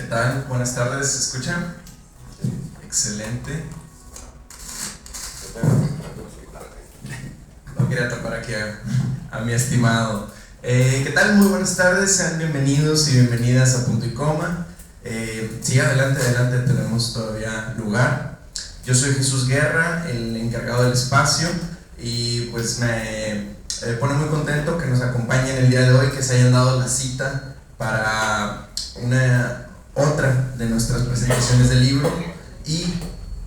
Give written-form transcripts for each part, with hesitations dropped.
¿Qué tal? Buenas tardes, ¿se escuchan? Excelente. No quería tapar aquí a mi estimado. ¿Qué tal? Muy buenas tardes, sean bienvenidos y bienvenidas a Punto y Coma. Sí, adelante, tenemos todavía lugar. Yo soy Jesús Guerra, el encargado del espacio, y pues me pone muy contento que nos acompañen el día de hoy, que se hayan dado la cita para otra de nuestras presentaciones del libro, y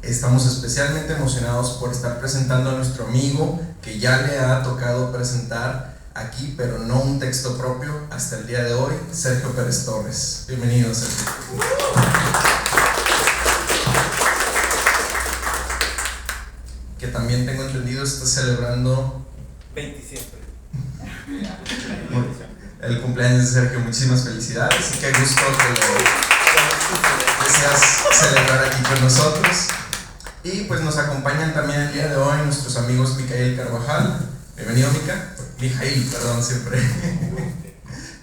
estamos especialmente emocionados por estar presentando a nuestro amigo que ya le ha tocado presentar aquí, pero no un texto propio hasta el día de hoy, Sergio Pérez Torres. Bienvenido, Sergio. Que también tengo entendido está celebrando 27 el cumpleaños de Sergio. Muchísimas felicidades y qué gusto que lo deseas celebrar aquí con nosotros. Y pues nos acompañan también el día de hoy nuestros amigos Micael Carvajal. Bienvenido, Mijail, perdón, siempre.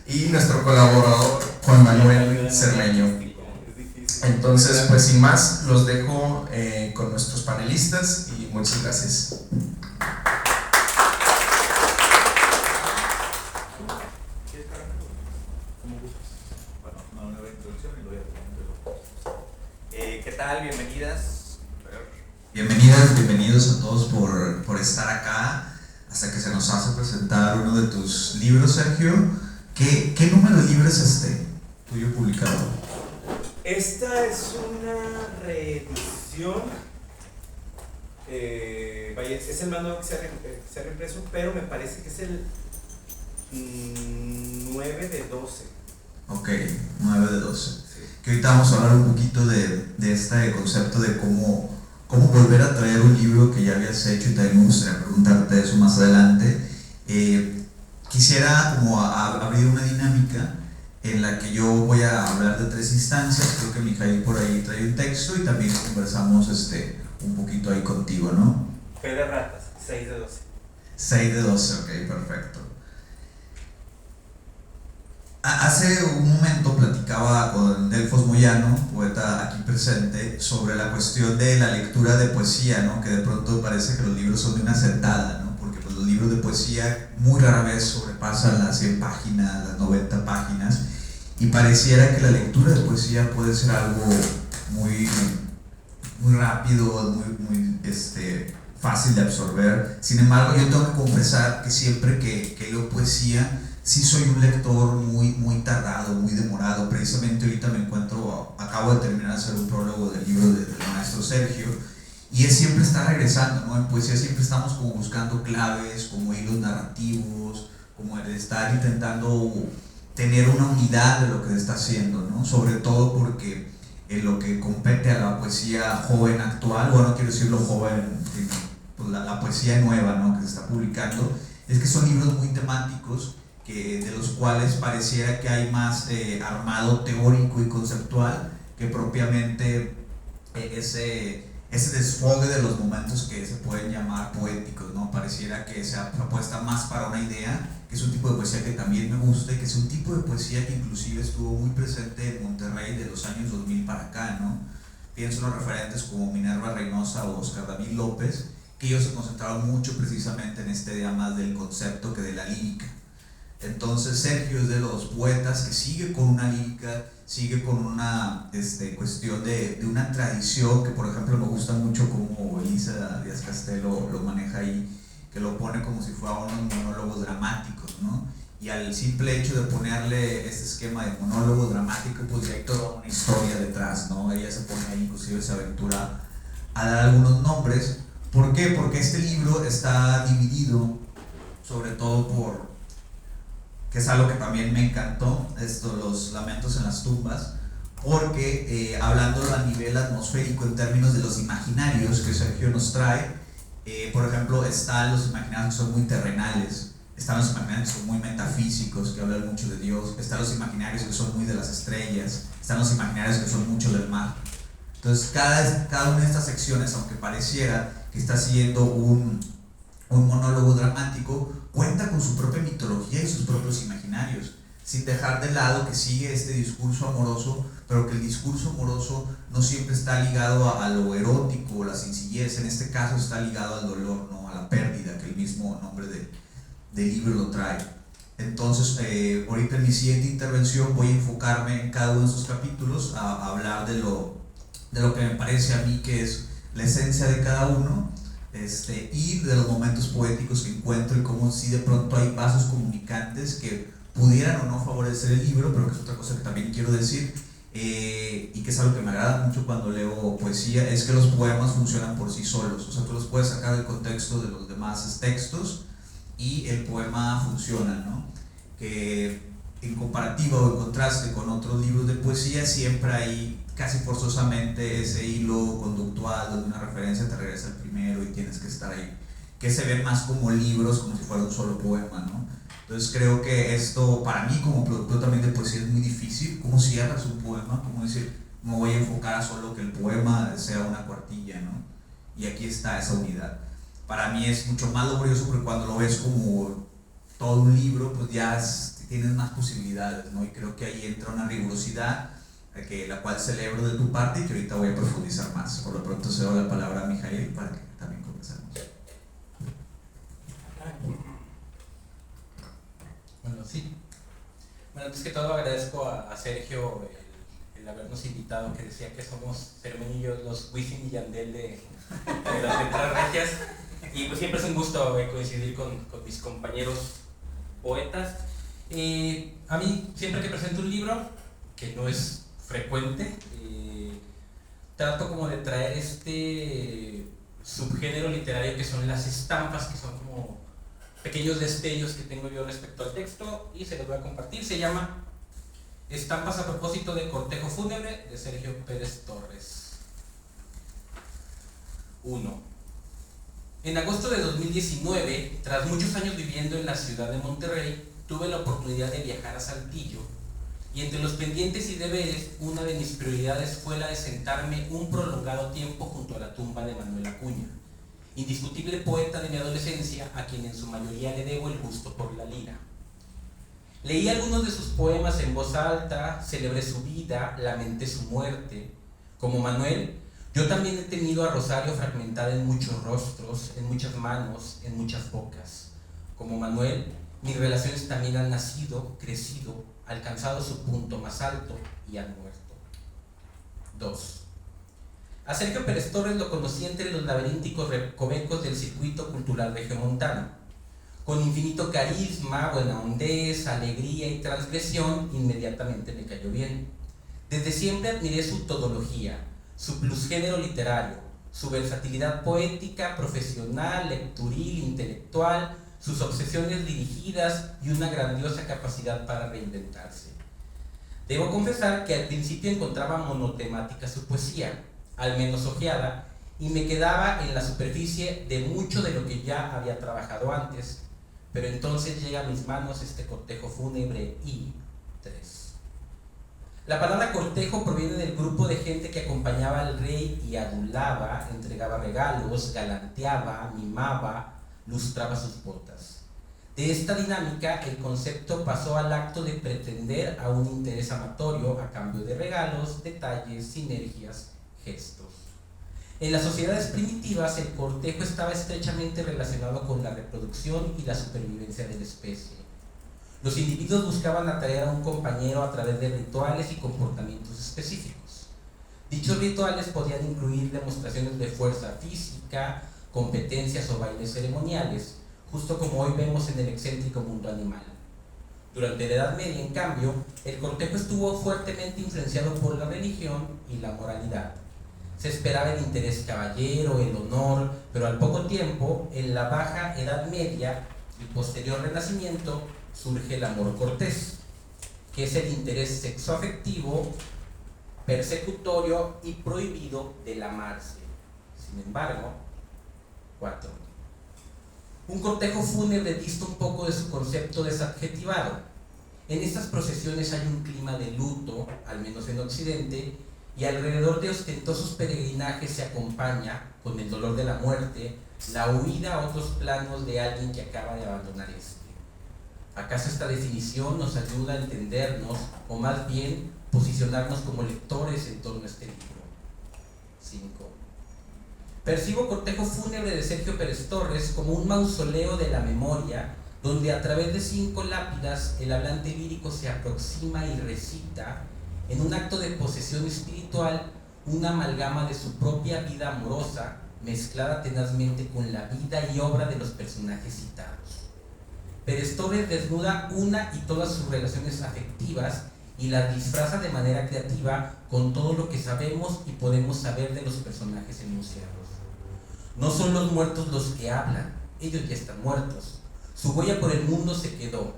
Y nuestro colaborador Juan Manuel Cermeño. Entonces, pues sin más, los dejo con nuestros panelistas y muchas gracias. ¿Qué tal? Bienvenidas. Bienvenidos a todos por estar acá, hasta que se nos hace presentar uno de tus libros, Sergio. ¿Qué número de libro es este tuyo publicado? Esta es una reedición. Vaya, es el manual que se ha reimpreso, pero me parece que es el 9 de 12. Ok, 9 de 12. Sí. Que ahorita vamos a hablar un poquito de este concepto de cómo volver a traer un libro que ya habías hecho, y también me gustaría preguntarte eso más adelante. Quisiera como abrir una dinámica en la que yo voy a hablar de 3 instancias. Creo que Mijail por ahí trae un texto y también conversamos un poquito ahí contigo, ¿no? Fe de ratas, 6 de 12. 6 de 12, ok, perfecto. Hace un momento platicaba con Delfos Moyano, poeta aquí presente, sobre la cuestión de la lectura de poesía, ¿no? Que de pronto parece que los libros son de una sentada, ¿no? Porque pues, los libros de poesía muy rara vez sobrepasan las 100 páginas, las 90 páginas, y pareciera que la lectura de poesía puede ser algo muy rápido, muy fácil de absorber. Sin embargo, yo tengo que confesar que siempre que leo poesía, sí soy un lector muy tardado, muy demorado. Precisamente ahorita acabo de terminar de hacer un prólogo del libro del maestro Sergio, y es siempre estar regresando, ¿no? En poesía siempre estamos como buscando claves, como hilos narrativos, como el estar intentando tener una unidad de lo que se está haciendo, ¿no? Sobre todo porque en lo que compete a la poesía joven actual, bueno, quiero decirlo joven, pues la poesía nueva, ¿no? Que se está publicando, es que son libros muy temáticos, de los cuales pareciera que hay más armado teórico y conceptual que propiamente ese desfogue de los momentos que se pueden llamar poéticos, ¿no? Pareciera que se apuesta más para una idea, que es un tipo de poesía que también me gusta, y que es un tipo de poesía que inclusive estuvo muy presente en Monterrey de los años 2000 para acá, ¿no? Pienso en los referentes como Minerva Reynosa o Oscar David López, que ellos se concentraron mucho precisamente en esta idea más del concepto que de la lírica. Entonces Sergio es de los poetas que sigue con una lírica, sigue con una cuestión de una tradición que, por ejemplo, me gusta mucho como Elisa Díaz Castelo lo maneja ahí, que lo pone como si fuera unos monólogos dramáticos, ¿no? Y al simple hecho de ponerle este esquema de monólogo dramático, pues ya hay toda una historia detrás, ¿no? Ella se pone ahí, inclusive se aventura a dar algunos nombres. ¿Por qué? Porque este libro está dividido sobre todo que es algo que también me encantó, los lamentos en las tumbas, porque hablando a nivel atmosférico en términos de los imaginarios que Sergio nos trae, por ejemplo, están los imaginarios que son muy terrenales, están los imaginarios que son muy metafísicos, que hablan mucho de Dios, están los imaginarios que son muy de las estrellas, están los imaginarios que son mucho del mar. Entonces cada una de estas secciones, aunque pareciera que está siguiendo un monólogo dramático, cuenta con su propia mitología y sus propios imaginarios. sin dejar de lado que sigue este discurso amoroso, pero que el discurso amoroso no siempre está ligado a lo erótico o la sencillez. En este caso está ligado al dolor, ¿no? A la pérdida, que el mismo nombre del libro lo trae. Entonces, ahorita en mi siguiente intervención voy a enfocarme en cada uno de esos capítulos a hablar de lo que me parece a mí que es la esencia de cada uno, y de los momentos poéticos que encuentro y cómo si de pronto hay vasos comunicantes que pudieran o no favorecer el libro, pero que es otra cosa que también quiero decir, y que es algo que me agrada mucho cuando leo poesía, es que los poemas funcionan por sí solos. O sea, tú los puedes sacar del contexto de los demás textos y el poema funciona, ¿no? Que en comparativa o en contraste con otros libros de poesía siempre hay casi forzosamente ese hilo conductual donde una referencia te regresa al primero y tienes que estar ahí, que se ven más como libros, como si fuera un solo poema, ¿no? Entonces creo que esto para mí como productor también de poesía es muy difícil. ¿Cómo cierras un poema? ¿Cómo decir, me voy a enfocar a solo que el poema sea una cuartilla, ¿no? Y aquí está esa unidad. Para mí es mucho más laborioso porque cuando lo ves como todo un libro, pues ya tienes más posibilidades, ¿no? Y creo que ahí entra una rigurosidad la cual celebro de tu parte y que ahorita voy a profundizar más. Por lo pronto cedo la palabra a Mijael para que también conversemos. Bueno, sí. Bueno, antes que todo agradezco a Sergio el habernos invitado, que decía que somos Fermín y yo los Wisin y Yandel de las letras regias. Y pues siempre es un gusto coincidir con mis compañeros poetas. A mí, siempre que presento un libro, que no es frecuente, trato como de traer este subgénero literario que son las estampas, que son como pequeños destellos que tengo yo respecto al texto, y se los voy a compartir. Se llama Estampas a propósito de Cortejo Fúnebre, de Sergio Pérez Torres. 1. En agosto de 2019, tras muchos años viviendo en la ciudad de Monterrey, tuve la oportunidad de viajar a Saltillo, y entre los pendientes y deberes, una de mis prioridades fue la de sentarme un prolongado tiempo junto a la tumba de Manuel Acuña, indiscutible poeta de mi adolescencia, a quien en su mayoría le debo el gusto por la lira. Leí algunos de sus poemas en voz alta, celebré su vida, lamenté su muerte. Como Manuel, yo también he tenido a Rosario fragmentada en muchos rostros, en muchas manos, en muchas bocas. Como Manuel, mis relaciones también han nacido, crecido, alcanzado su punto más alto y han muerto. 2. A Sergio Pérez Torres lo conocí entre los laberínticos recovecos del circuito cultural regiomontano. Con infinito carisma, buena hondez, alegría y transgresión, inmediatamente me cayó bien. Desde siempre admiré su todología, su plusgénero literario, su versatilidad poética, profesional, lecturil, intelectual, sus obsesiones dirigidas y una grandiosa capacidad para reinventarse. Debo confesar que al principio encontraba monotemática su poesía, al menos ojeada, y me quedaba en la superficie de mucho de lo que ya había trabajado antes, pero entonces llega a mis manos este cortejo fúnebre y 3. La palabra cortejo proviene del grupo de gente que acompañaba al rey y adulaba, entregaba regalos, galanteaba, mimaba, lustraba sus botas. De esta dinámica, el concepto pasó al acto de pretender a un interés amatorio a cambio de regalos, detalles, sinergias, gestos. En las sociedades primitivas, el cortejo estaba estrechamente relacionado con la reproducción y la supervivencia de la especie. Los individuos buscaban atraer a un compañero a través de rituales y comportamientos específicos. Dichos rituales podían incluir demostraciones de fuerza física, competencias o bailes ceremoniales, justo como hoy vemos en el excéntrico mundo animal. Durante la Edad Media, en cambio, el cortejo estuvo fuertemente influenciado por la religión y la moralidad. Se esperaba el interés caballero, el honor, pero al poco tiempo, en la Baja Edad Media y posterior Renacimiento, surge el amor cortés, que es el interés sexoafectivo, persecutorio y prohibido del amarse. Sin embargo, 4. Un cortejo fúnebre dista un poco de su concepto desadjetivado. En estas procesiones hay un clima de luto, al menos en Occidente, y alrededor de ostentosos peregrinajes se acompaña, con el dolor de la muerte, la huida a otros planos de alguien que acaba de abandonar este. ¿Acaso esta definición nos ayuda a entendernos, o más bien posicionarnos como lectores en torno a este libro? 5. Percibo Cortejo Fúnebre de Sergio Pérez Torres como un mausoleo de la memoria, donde a través de 5 lápidas el hablante lírico se aproxima y recita, en un acto de posesión espiritual, una amalgama de su propia vida amorosa, mezclada tenazmente con la vida y obra de los personajes citados. Pérez Torres desnuda una y todas sus relaciones afectivas y las disfraza de manera creativa con todo lo que sabemos y podemos saber de los personajes enunciados. No son los muertos los que hablan, ellos ya están muertos. Su huella por el mundo se quedó.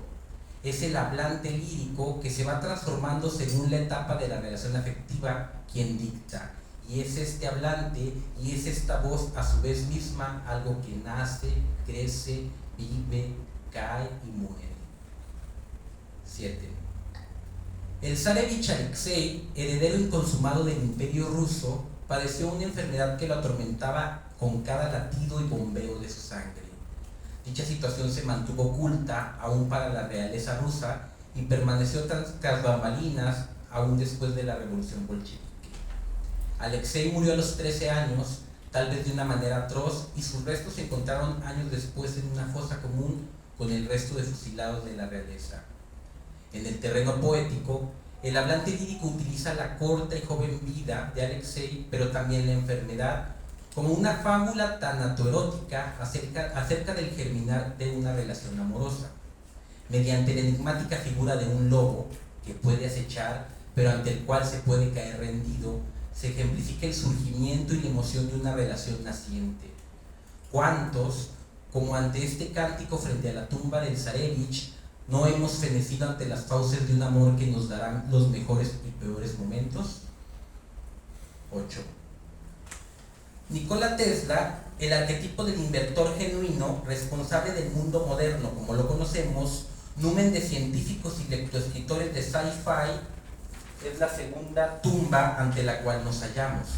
Es el hablante lírico que se va transformando según la etapa de la relación afectiva quien dicta. Y es este hablante y es esta voz a su vez misma algo que nace, crece, vive, cae y muere. 7. El zarevich Alexei, heredero inconsumado del imperio ruso, padeció una enfermedad que lo atormentaba con cada latido y bombeo de su sangre. Dicha situación se mantuvo oculta aún para la realeza rusa y permaneció tras bambalinas aún después de la revolución bolchevique. Alexei murió a los 13 años, tal vez de una manera atroz, y sus restos se encontraron años después en una fosa común con el resto de fusilados de la realeza. En el terreno poético, el hablante lírico utiliza la corta y joven vida de Alexei, pero también la enfermedad, como una fábula tanatoerótica acerca del germinar de una relación amorosa. Mediante la enigmática figura de un lobo que puede acechar, pero ante el cual se puede caer rendido, se ejemplifica el surgimiento y la emoción de una relación naciente. ¿Cuántos, como ante este cántico frente a la tumba del zarevich, no hemos fenecido ante las fauces de un amor que nos darán los mejores y peores momentos? 8. Nikola Tesla, el arquetipo del inventor genuino, responsable del mundo moderno como lo conocemos, numen de científicos y lectoescritores de sci-fi, es la segunda tumba ante la cual nos hallamos.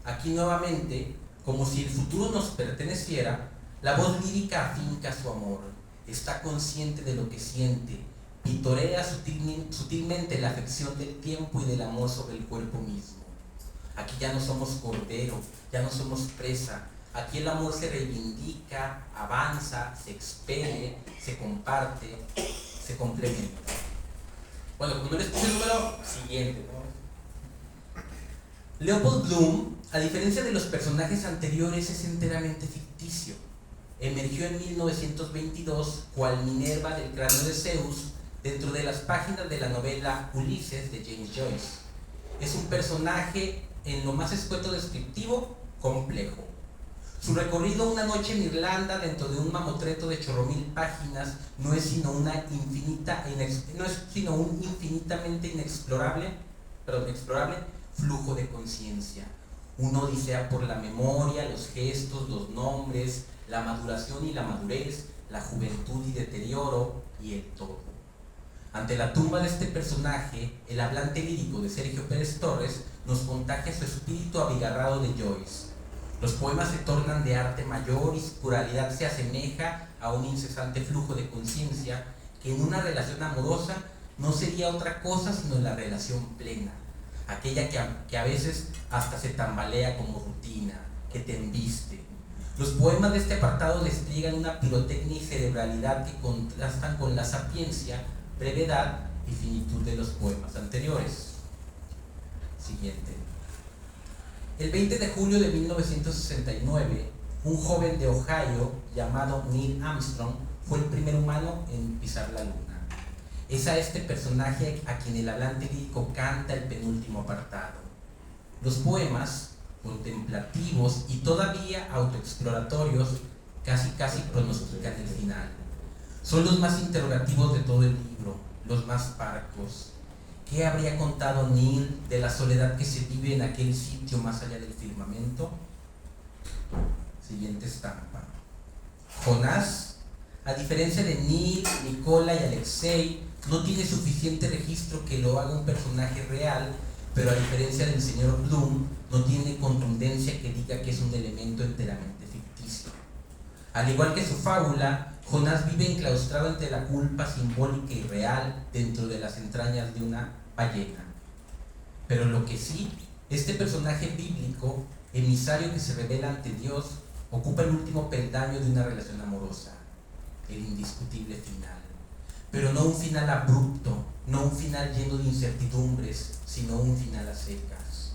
Aquí nuevamente, como si el futuro nos perteneciera, la voz lírica afinca su amor, está consciente de lo que siente, pitorea sutilmente la afección del tiempo y del amor sobre el cuerpo mismo. Aquí ya no somos cordero, ya no somos presa, aquí el amor se reivindica, avanza, se expele, se comparte, se complementa. Bueno, como no les puse el número, siguiente, ¿no? Leopold Bloom, a diferencia de los personajes anteriores, es enteramente ficticio. Emergió en 1922 cual Minerva del cráneo de Zeus dentro de las páginas de la novela Ulises de James Joyce. Es un personaje en lo más escueto descriptivo, complejo. Su recorrido una noche en Irlanda dentro de un mamotreto de chorromil páginas no es sino un infinitamente explorable flujo de conciencia. Una odisea por la memoria, los gestos, los nombres, la maduración y la madurez, la juventud y deterioro y el todo. Ante la tumba de este personaje, el hablante lírico de Sergio Pérez Torres nos contagia su espíritu abigarrado de Joyce. Los poemas se tornan de arte mayor y su pluralidad se asemeja a un incesante flujo de conciencia que en una relación amorosa no sería otra cosa sino la relación plena, aquella que a veces hasta se tambalea como rutina, que te embiste. Los poemas de este apartado despliegan una pirotecnia y cerebralidad que contrastan con la sapiencia, brevedad y finitud de los poemas anteriores. Siguiente. El 20 de julio de 1969, un joven de Ohio llamado Neil Armstrong fue el primer humano en pisar la luna. Es a este personaje a quien el hablante lírico canta el penúltimo apartado. Los poemas, contemplativos y todavía autoexploratorios, casi pronostican el final. Son los más interrogativos de todo el libro, los más parcos. ¿Qué habría contado Neil de la soledad que se vive en aquel sitio más allá del firmamento? Siguiente estampa. Jonás, a diferencia de Neil, Nikola y Alexei, no tiene suficiente registro que lo haga un personaje real, pero a diferencia del señor Bloom, no tiene contundencia que diga que es un elemento enteramente ficticio. Al igual que su fábula, Jonás vive enclaustrado entre la culpa simbólica y real dentro de las entrañas de una ballena. Pero lo que sí, este personaje bíblico, emisario que se revela ante Dios, ocupa el último peldaño de una relación amorosa, el indiscutible final. Pero no un final abrupto, no un final lleno de incertidumbres, sino un final a secas.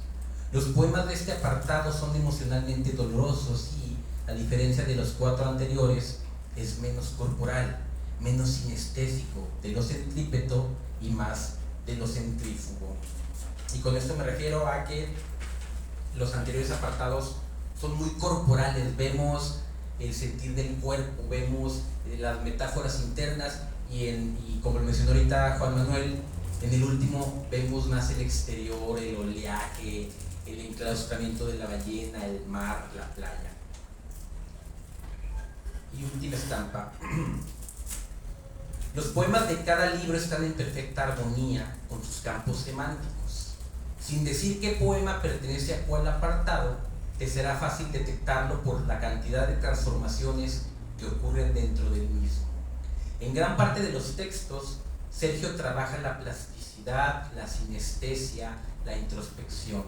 Los poemas de este apartado son emocionalmente dolorosos y, a diferencia de los 4 anteriores, es menos corporal, menos sinestésico, de lo centrípeto y más de lo centrífugo. Y con esto me refiero a que los anteriores apartados son muy corporales, vemos el sentir del cuerpo, vemos las metáforas internas y como lo mencionó ahorita Juan Manuel, en el último vemos más el exterior, el oleaje, el enclaustramiento de la ballena, el mar, la playa. Y última estampa. Los poemas de cada libro están en perfecta armonía con sus campos semánticos. Sin decir qué poema pertenece a cuál apartado, te será fácil detectarlo por la cantidad de transformaciones que ocurren dentro del mismo. En gran parte de los textos, Sergio trabaja la plasticidad, la sinestesia, la introspección.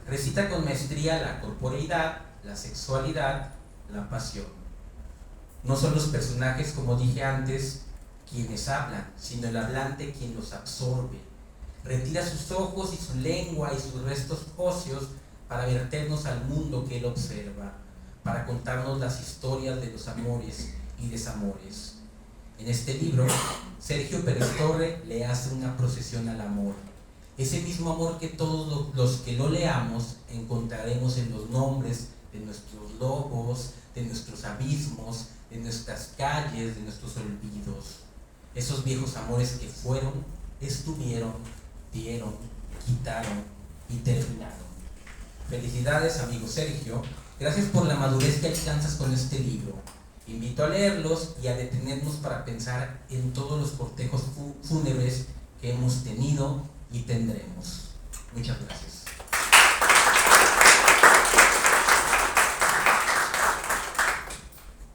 Recita con maestría la corporeidad, la sexualidad, la pasión. No son los personajes, como dije antes, quienes hablan, sino el hablante quien los absorbe. Retira sus ojos y su lengua y sus restos óseos para verternos al mundo que él observa, para contarnos las historias de los amores y desamores. En este libro, Sergio Pérez Torre le hace una procesión al amor. Ese mismo amor que todos los que lo leamos encontraremos en los nombres de nuestros logos, de nuestros abismos, de nuestras calles, de nuestros olvidos. Esos viejos amores que fueron, estuvieron, dieron, quitaron y terminaron. Felicidades, amigo Sergio. Gracias por la madurez que alcanzas con este libro. Invito a leerlos y a detenernos para pensar en todos los cortejos fúnebres que hemos tenido y tendremos. Muchas gracias.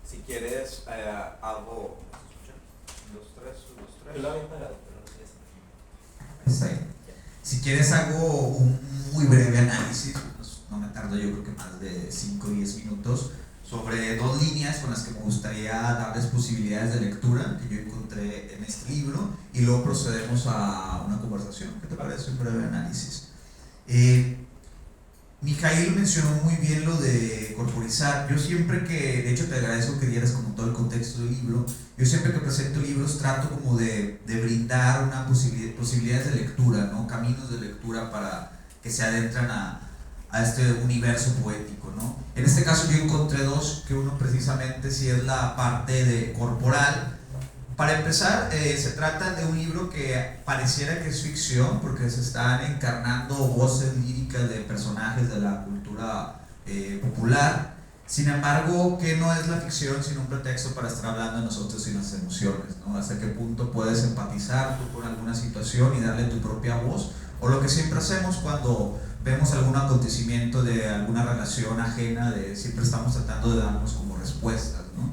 Si quieres algo... Los tres. Yo lo había pagado, pero no sé si... Está ahí. Si quieres hago un muy breve análisis, no me tardo yo creo que más de 5 o 10 minutos, sobre 2 líneas con las que me gustaría darles posibilidades de lectura que yo encontré en este libro y luego procedemos a una conversación. ¿Qué te parece un breve análisis? Mijail mencionó muy bien lo de corporizar. Yo siempre que, de hecho te agradezco que dieras como todo el contexto del libro, yo siempre que presento libros trato como de brindar una posibilidades de lectura, ¿no? Caminos de lectura para que se adentran a este universo poético, ¿no? En este caso yo encontré 2, que uno precisamente sí es la parte de corporal. Para empezar, se trata de un libro que pareciera que es ficción porque se están encarnando voces líricas de personajes de la cultura popular. Sin embargo, que no es la ficción sino un pretexto para estar hablando de nosotros y nuestras emociones, ¿no? Hasta qué punto puedes empatizar tú con alguna situación y darle tu propia voz, o lo que siempre hacemos cuando vemos algún acontecimiento de alguna relación ajena, siempre estamos tratando de darnos como respuestas, ¿no?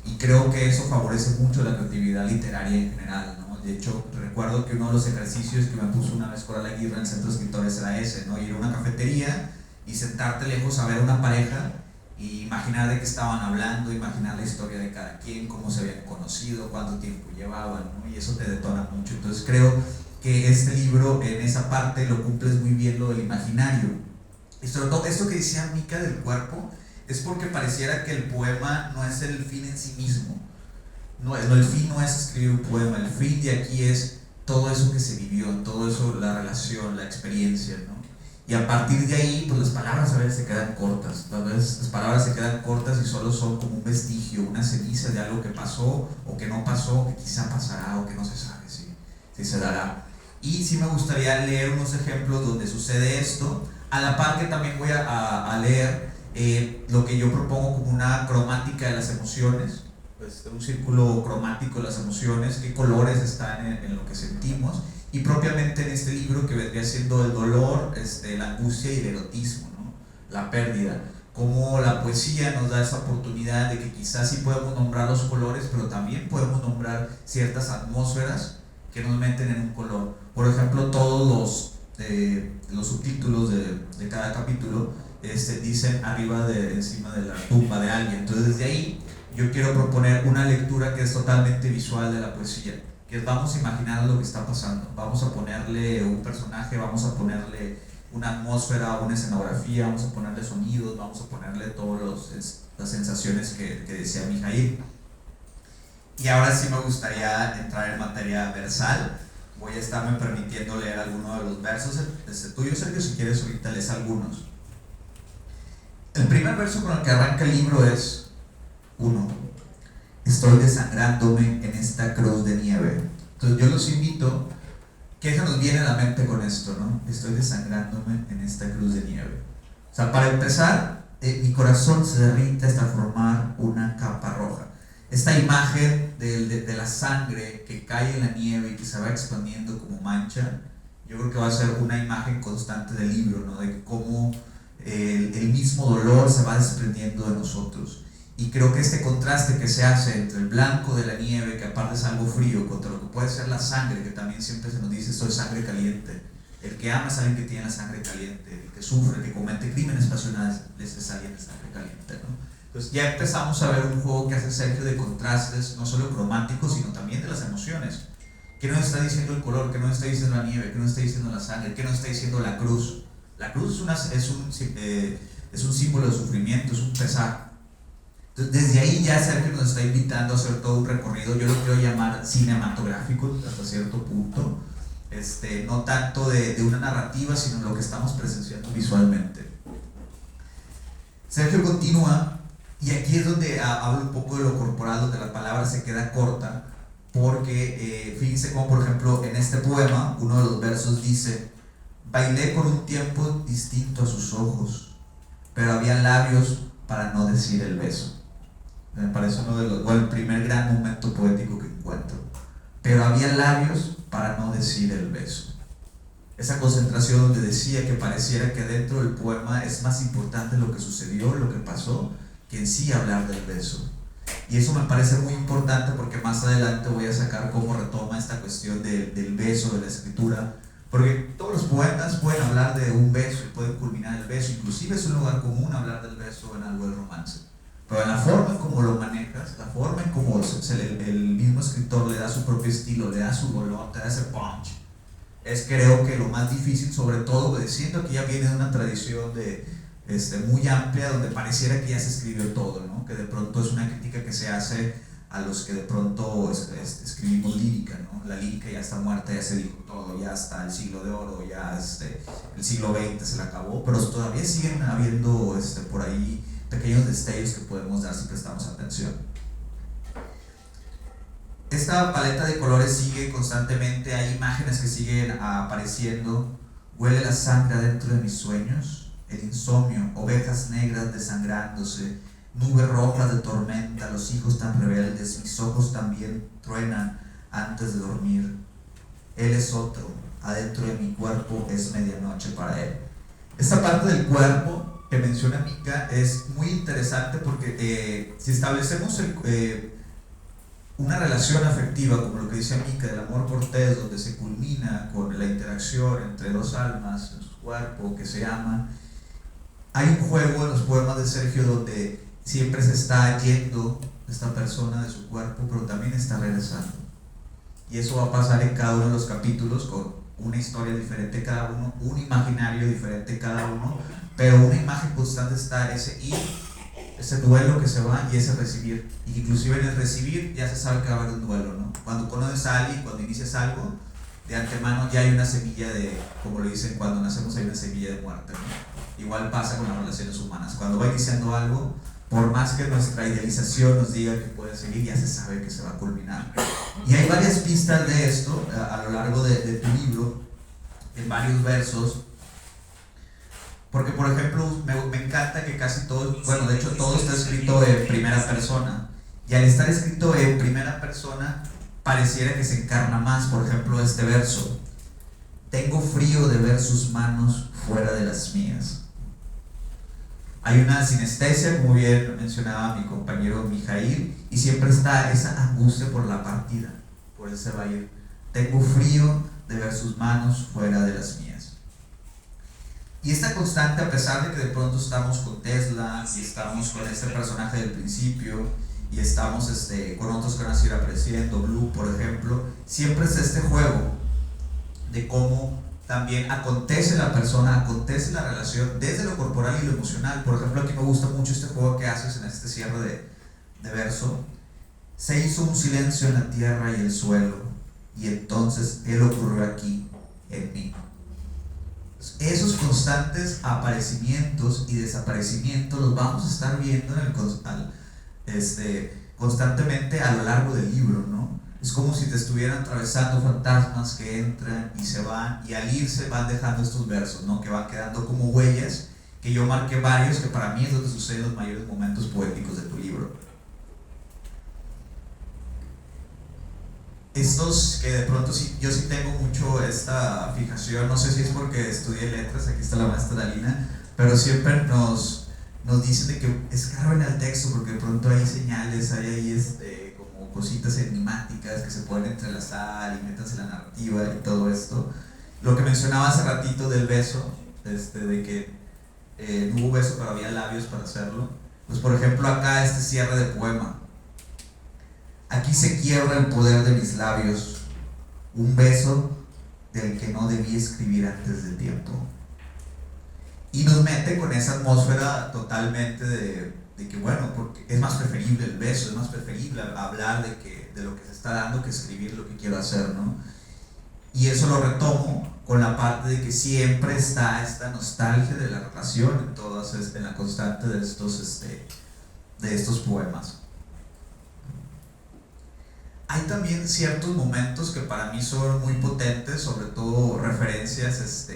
Y creo que eso favorece mucho la creatividad literaria en general, ¿no? De hecho, recuerdo que uno de los ejercicios que me puso una vez Coral Aguirre en el Centro de Escritores era ese, ¿no? Ir a una cafetería y sentarte lejos a ver una pareja y imaginar de qué estaban hablando, imaginar la historia de cada quien, cómo se habían conocido, cuánto tiempo llevaban, ¿no? Y eso te detona mucho. Entonces creo que este libro en esa parte lo cumples muy bien, lo del imaginario. Y sobre todo esto que decía Mica del cuerpo, es porque pareciera que el poema no es el fin en sí mismo. El fin no es escribir un poema, el fin de aquí es todo eso que se vivió, todo eso, la relación, la experiencia, ¿no? Y a partir de ahí, pues las palabras a veces se quedan cortas, a veces las palabras se quedan cortas y solo son como un vestigio, una ceniza de algo que pasó o que no pasó, que quizá pasará o que no se sabe si se dará. Y sí me gustaría leer unos ejemplos donde sucede esto, a la par que también voy a leer lo que yo propongo como una cromática de las emociones, pues un círculo cromático de las emociones, qué colores están en lo que sentimos, y propiamente en este libro que vendría siendo el dolor, la angustia y el erotismo, ¿no? La pérdida. cómo la poesía nos da esa oportunidad de que quizás sí podemos nombrar los colores, pero también podemos nombrar ciertas atmósferas que nos meten en un color. Por ejemplo, todos los subtítulos de cada capítulo dicen encima de la tumba de alguien. Entonces desde ahí yo quiero proponer una lectura que es totalmente visual de la poesía, que es vamos a imaginar lo que está pasando, vamos a ponerle un personaje, vamos a ponerle una atmósfera, una escenografía, vamos a ponerle sonidos, vamos a ponerle todas las sensaciones que decía Mijaíl. Y ahora sí me gustaría entrar en materia versal. Voy a estarme permitiendo leer algunos de los versos. Tuyo, Sergio, si quieres ahorita lees algunos. El primer verso con el que arranca el libro es 1. Estoy desangrándome en esta cruz de nieve. Entonces yo los invito, ¿qué se nos viene a la mente con esto, no? Estoy desangrándome en esta cruz de nieve. O sea, para empezar, mi corazón se derrite hasta formar una capa roja. Esta imagen de la sangre que cae en la nieve y que se va expandiendo como mancha, yo creo que va a ser una imagen constante del libro, ¿no? De cómo el mismo dolor se va desprendiendo de nosotros. Y creo que este contraste que se hace entre el blanco de la nieve, que aparte es algo frío, contra lo que puede ser la sangre, que también siempre se nos dice soy sangre caliente. El que ama es alguien que tiene la sangre caliente, el que sufre, que comete crímenes pasionales es alguien de sangre caliente, ¿no? Entonces ya empezamos a ver un juego que hace Sergio de contrastes, no solo cromáticos, sino también de las emociones. ¿Qué nos está diciendo el color? ¿Qué nos está diciendo la nieve? ¿Qué nos está diciendo la sangre? ¿Qué nos está diciendo la cruz? La cruz es un símbolo de sufrimiento, es un pesar. Entonces, desde ahí ya Sergio nos está invitando a hacer todo un recorrido, yo lo quiero llamar cinematográfico hasta cierto punto, no tanto de una narrativa, sino lo que estamos presenciando visualmente. Sergio continúa, y aquí es donde habla un poco de lo corporal, donde la palabra se queda corta, porque fíjense como por ejemplo en este poema, uno de los versos dice: bailé por un tiempo distinto a sus ojos, pero había labios para no decir el beso. Me parece el primer gran momento poético que encuentro. Pero había labios para no decir el beso. Esa concentración donde decía que pareciera que dentro del poema es más importante lo que sucedió, lo que pasó, que en sí hablar del beso. Y eso me parece muy importante porque más adelante voy a sacar cómo retoma esta cuestión del beso, de la escritura. Porque todos los poetas pueden hablar de un beso y pueden culminar el beso, inclusive es un lugar común hablar del beso en algo del romance. Pero en la forma en cómo lo manejas, la forma en cómo el mismo escritor le da su propio estilo, le da su dolor, te da ese punch, es creo que lo más difícil, sobre todo obedeciendo que ya viene de una tradición muy amplia donde pareciera que ya se escribió todo, ¿no? Que de pronto es una crítica que se hace a los que de pronto escribimos lírica, ¿no? La lírica ya está muerta, ya se dijo todo, ya está el siglo de oro, ya el siglo XX se le acabó, pero todavía siguen habiendo por ahí pequeños destellos que podemos dar si prestamos atención. Esta paleta de colores sigue constantemente, hay imágenes que siguen apareciendo. Huele la sangre adentro de mis sueños, el insomnio, ovejas negras desangrándose, nubes rojas de tormenta, los hijos tan rebeldes, mis ojos también truenan antes de dormir. Él es otro, adentro de mi cuerpo es medianoche para él. Esta parte del cuerpo que menciona Mika es muy interesante porque si establecemos una relación afectiva, como lo que dice Mika del amor cortés, donde se culmina con la interacción entre dos almas en su cuerpo que se aman, hay un juego en los poemas de Sergio donde siempre se está yendo esta persona de su cuerpo, pero también está regresando. Y eso va a pasar en cada uno de los capítulos con una historia diferente cada uno, un imaginario diferente cada uno, pero una imagen constante está ese ir, ese duelo que se va y ese recibir. Y inclusive en el recibir ya se sabe que va a haber un duelo, ¿no? Cuando conoces a alguien, cuando inicias algo, de antemano ya hay una semilla de, como lo dicen, cuando nacemos hay una semilla de muerte, ¿no? Igual pasa con las relaciones humanas. Cuando va iniciando algo, por más que nuestra idealización nos diga que puede seguir, ya se sabe que se va a culminar. Y hay varias pistas de esto a lo largo de tu libro, en varios versos, porque por ejemplo me encanta que casi todo, bueno, de hecho todo está escrito en primera persona, y al estar escrito en primera persona pareciera que se encarna más. Por ejemplo, este verso: tengo frío de ver sus manos fuera de las mías. Hay una sinestesia, como bien mencionaba mi compañero Mijail, y siempre está esa angustia por la partida, por él se va a ir. Tengo frío de ver sus manos fuera de las mías. Y esta constante, a pesar de que de pronto estamos con Tesla y estamos con este personaje del principio y estamos con otros que van a ir apareciendo, Blue por ejemplo, siempre es este juego de cómo también acontece la persona, acontece la relación desde lo corporal y lo emocional. Por ejemplo, aquí me gusta mucho este juego que haces en este cierre de verso. Se hizo un silencio en la tierra y el suelo, y entonces él ocurrió aquí, en mí. Esos constantes aparecimientos y desaparecimientos los vamos a estar viendo constantemente a lo largo del libro, ¿no? Es como si te estuvieran atravesando fantasmas que entran y se van, y al irse van dejando estos versos, ¿no? Que van quedando como huellas, que yo marqué varios, que para mí es donde suceden los mayores momentos poéticos de tu libro. Estos que de pronto yo sí tengo mucho esta fijación, no sé si es porque estudié letras, aquí está la maestra Dalina, pero siempre nos dicen de que escarben el texto porque de pronto hay señales, hay ahí como cositas enigmáticas que se pueden entrelazar y métanse en la narrativa y todo esto. Lo que mencionaba hace ratito del beso, de que no hubo beso pero había labios para hacerlo, pues por ejemplo acá este cierre de poema. Aquí se quiebra el poder de mis labios, un beso del que no debí escribir antes de tiempo. Y nos mete con esa atmósfera totalmente de que bueno, porque es más preferible el beso, es más preferible hablar de lo que se está dando que escribir lo que quiero hacer, ¿no? Y eso lo retomo con la parte de que siempre está esta nostalgia de la relación en la constante de estos poemas. Hay también ciertos momentos que para mí son muy potentes, sobre todo referencias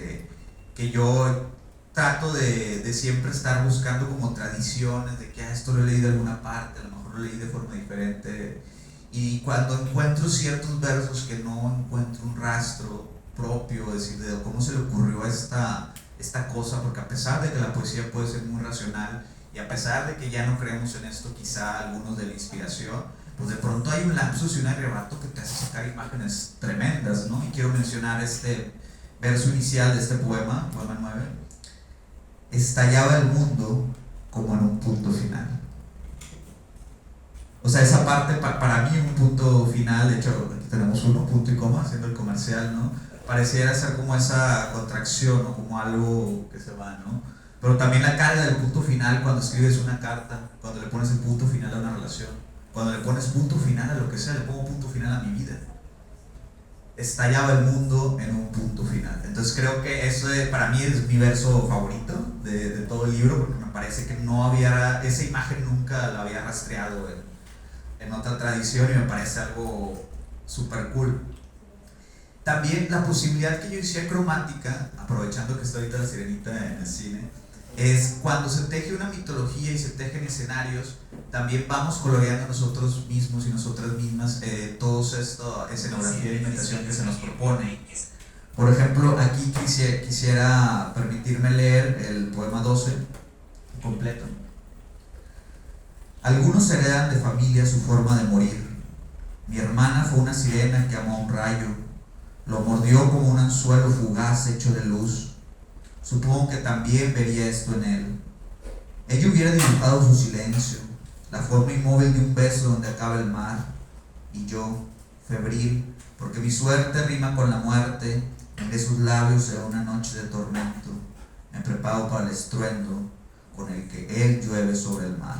que yo trato de siempre estar buscando como tradiciones, de que esto lo he leído en alguna parte, a lo mejor lo leí de forma diferente, y cuando encuentro ciertos versos que no encuentro un rastro propio, es decir, de cómo se le ocurrió esta cosa, porque a pesar de que la poesía puede ser muy racional, y a pesar de que ya no creemos en esto, quizá algunos de la inspiración, pues de pronto hay un lapsus y un arrebato que te hace sacar imágenes tremendas, ¿no? Y quiero mencionar este verso inicial de este poema, poema 9. Estallaba el mundo como en un punto final. O sea, esa parte para mí un punto final, de hecho aquí tenemos uno, punto y coma, haciendo el comercial, ¿no? Pareciera ser como esa contracción o como algo que se va, ¿no? Pero también la carga del punto final cuando escribes una carta, cuando le pones el punto final a una relación. Cuando le pones punto final a lo que sea, le pongo punto final a mi vida. Estallaba el mundo en un punto final. Entonces creo que eso para mí es mi verso favorito de todo el libro, porque me parece que esa imagen nunca la había rastreado en otra tradición y me parece algo súper cool. También la posibilidad que yo hice cromática, aprovechando que está ahorita la Sirenita en el cine, es cuando se teje una mitología y se tejen escenarios, también vamos coloreando nosotros mismos y nosotras mismas toda esta escenografía y imitación que se nos propone. Por ejemplo, aquí quisiera permitirme leer el poema 12 completo. Algunos heredan de familia su forma de morir. Mi hermana fue una sirena que amó a un rayo, lo mordió como un anzuelo fugaz hecho de luz. Supongo que también vería esto en él. Ella hubiera dibujado su silencio, la forma inmóvil de un beso donde acaba el mar, y yo, febril, porque mi suerte rima con la muerte, de sus labios será una noche de tormento, me preparo para el estruendo con el que él llueve sobre el mar.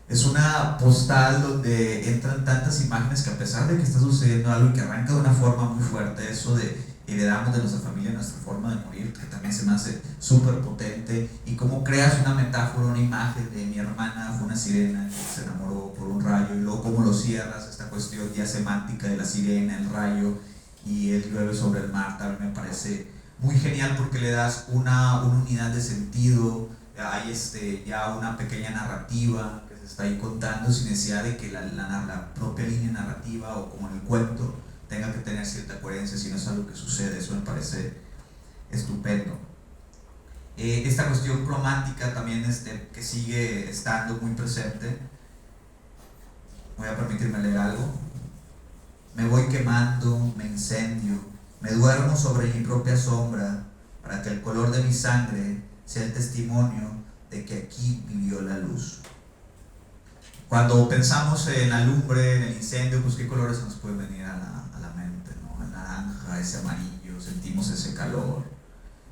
Es una postal donde entran tantas imágenes que a pesar de que está sucediendo algo y que arranca de una forma muy fuerte, eso de heredamos de nuestra familia nuestra forma de morir, que también se me hace súper potente, y cómo creas una metáfora, una imagen de mi hermana fue una sirena que se enamoró por un rayo, y luego cómo lo cierras, esta cuestión ya semántica de la sirena, el rayo y el llueve sobre el mar, también me parece muy genial porque le das una unidad de sentido, hay ya una pequeña narrativa que se está ahí contando sin necesidad de que la propia línea narrativa o como en el cuento tenga que tener cierta coherencia, si no es algo que sucede. Eso me parece estupendo. esta cuestión cromática también que sigue estando muy presente. Voy a permitirme leer algo. Me voy quemando, me incendio, me duermo sobre mi propia sombra, para que el color de mi sangre sea el testimonio de que aquí vivió la luz. Cuando pensamos en la lumbre, en el incendio, pues qué colores se nos pueden venir a la mente, ¿no? El naranja, ese amarillo, sentimos ese calor,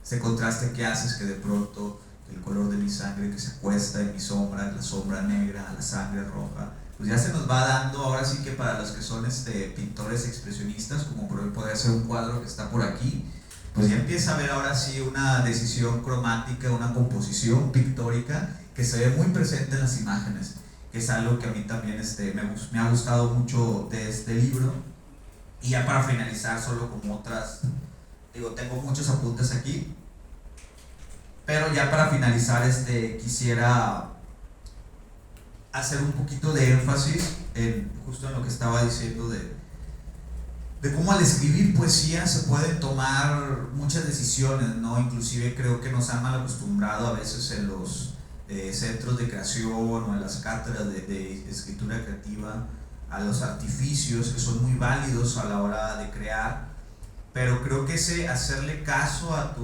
ese contraste que hace es que de pronto el color de mi sangre que se acuesta en mi sombra, la sombra negra, la sangre roja, pues ya se nos va dando. Ahora sí que para los que son pintores expresionistas, como puede ser un cuadro que está por aquí, pues ya empieza a haber ahora sí una decisión cromática, una composición pictórica que se ve muy presente en las imágenes, que es algo que a mí también me ha gustado mucho de este libro. Y ya para finalizar, solo como otras, tengo muchos apuntes aquí, pero ya para finalizar quisiera hacer un poquito de énfasis justo en lo que estaba diciendo de cómo al escribir poesía se pueden tomar muchas decisiones, ¿no? Inclusive creo que nos han mal acostumbrado a veces en los centros de creación o en las cátedras de escritura creativa a los artificios que son muy válidos a la hora de crear, pero creo que hacerle caso a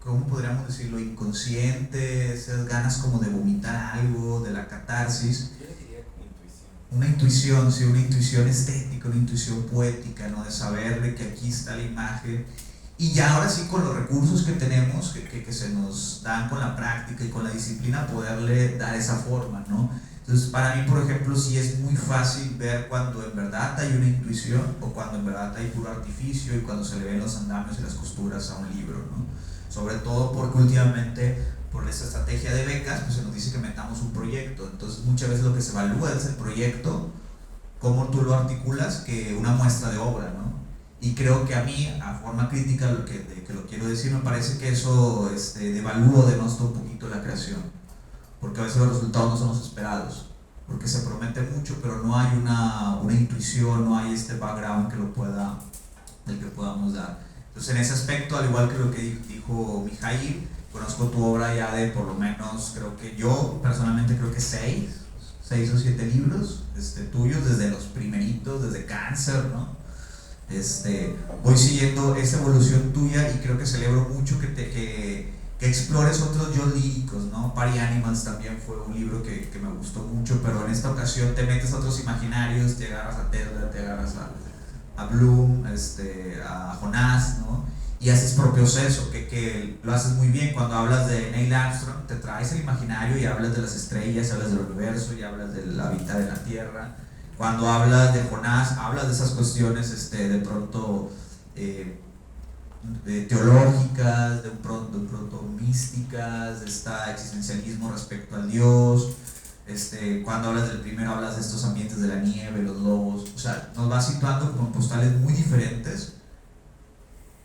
¿cómo podríamos decirlo? Inconsciente, esas ganas como de vomitar algo, de la catarsis. Yo le diría como intuición. Una intuición, sí, una intuición estética, una intuición poética, ¿no? De saber de que aquí está la imagen. Y ya ahora sí con los recursos que tenemos, que se nos dan con la práctica y con la disciplina, poderle dar esa forma, ¿no? Entonces para mí, por ejemplo, sí es muy fácil ver cuando en verdad hay una intuición o cuando en verdad hay puro artificio y cuando se le ven los andamios y las costuras a un libro, ¿no? Sobre todo porque últimamente por esta estrategia de becas pues se nos dice que metamos un proyecto, entonces muchas veces lo que se evalúa es el proyecto, cómo tú lo articulas, que una muestra de obra, ¿no? Y creo que a mí, a forma crítica, que lo quiero decir, me parece que eso devalúa, denota un poquito la creación, porque a veces los resultados no son los esperados, porque se promete mucho, pero no hay una intuición, no hay background del que podamos dar. Entonces en ese aspecto, al igual que lo que dijo Mijail, conozco tu obra ya de por lo menos, creo que yo personalmente creo que 6 o 7 libros tuyos, desde los primeritos, desde Cáncer, ¿no? Voy siguiendo esa evolución tuya y creo que celebro mucho que explores otros yo líricos, ¿no? Party Animals también fue un libro que me gustó mucho, pero en esta ocasión te metes a otros imaginarios, te agarras a Tesla, te agarras a Bloom, a Jonás, ¿no? Y haces propios eso, que lo haces muy bien. Cuando hablas de Neil Armstrong, te traes el imaginario y hablas de las estrellas, hablas del universo y hablas del hábitat de la Tierra. Cuando hablas de Jonás, hablas de esas cuestiones de pronto teológicas, de pronto místicas, de este existencialismo respecto al Dios. Cuando hablas del primero, hablas de estos ambientes de la nieve, los lobos. O sea, nos va situando como en postales muy diferentes,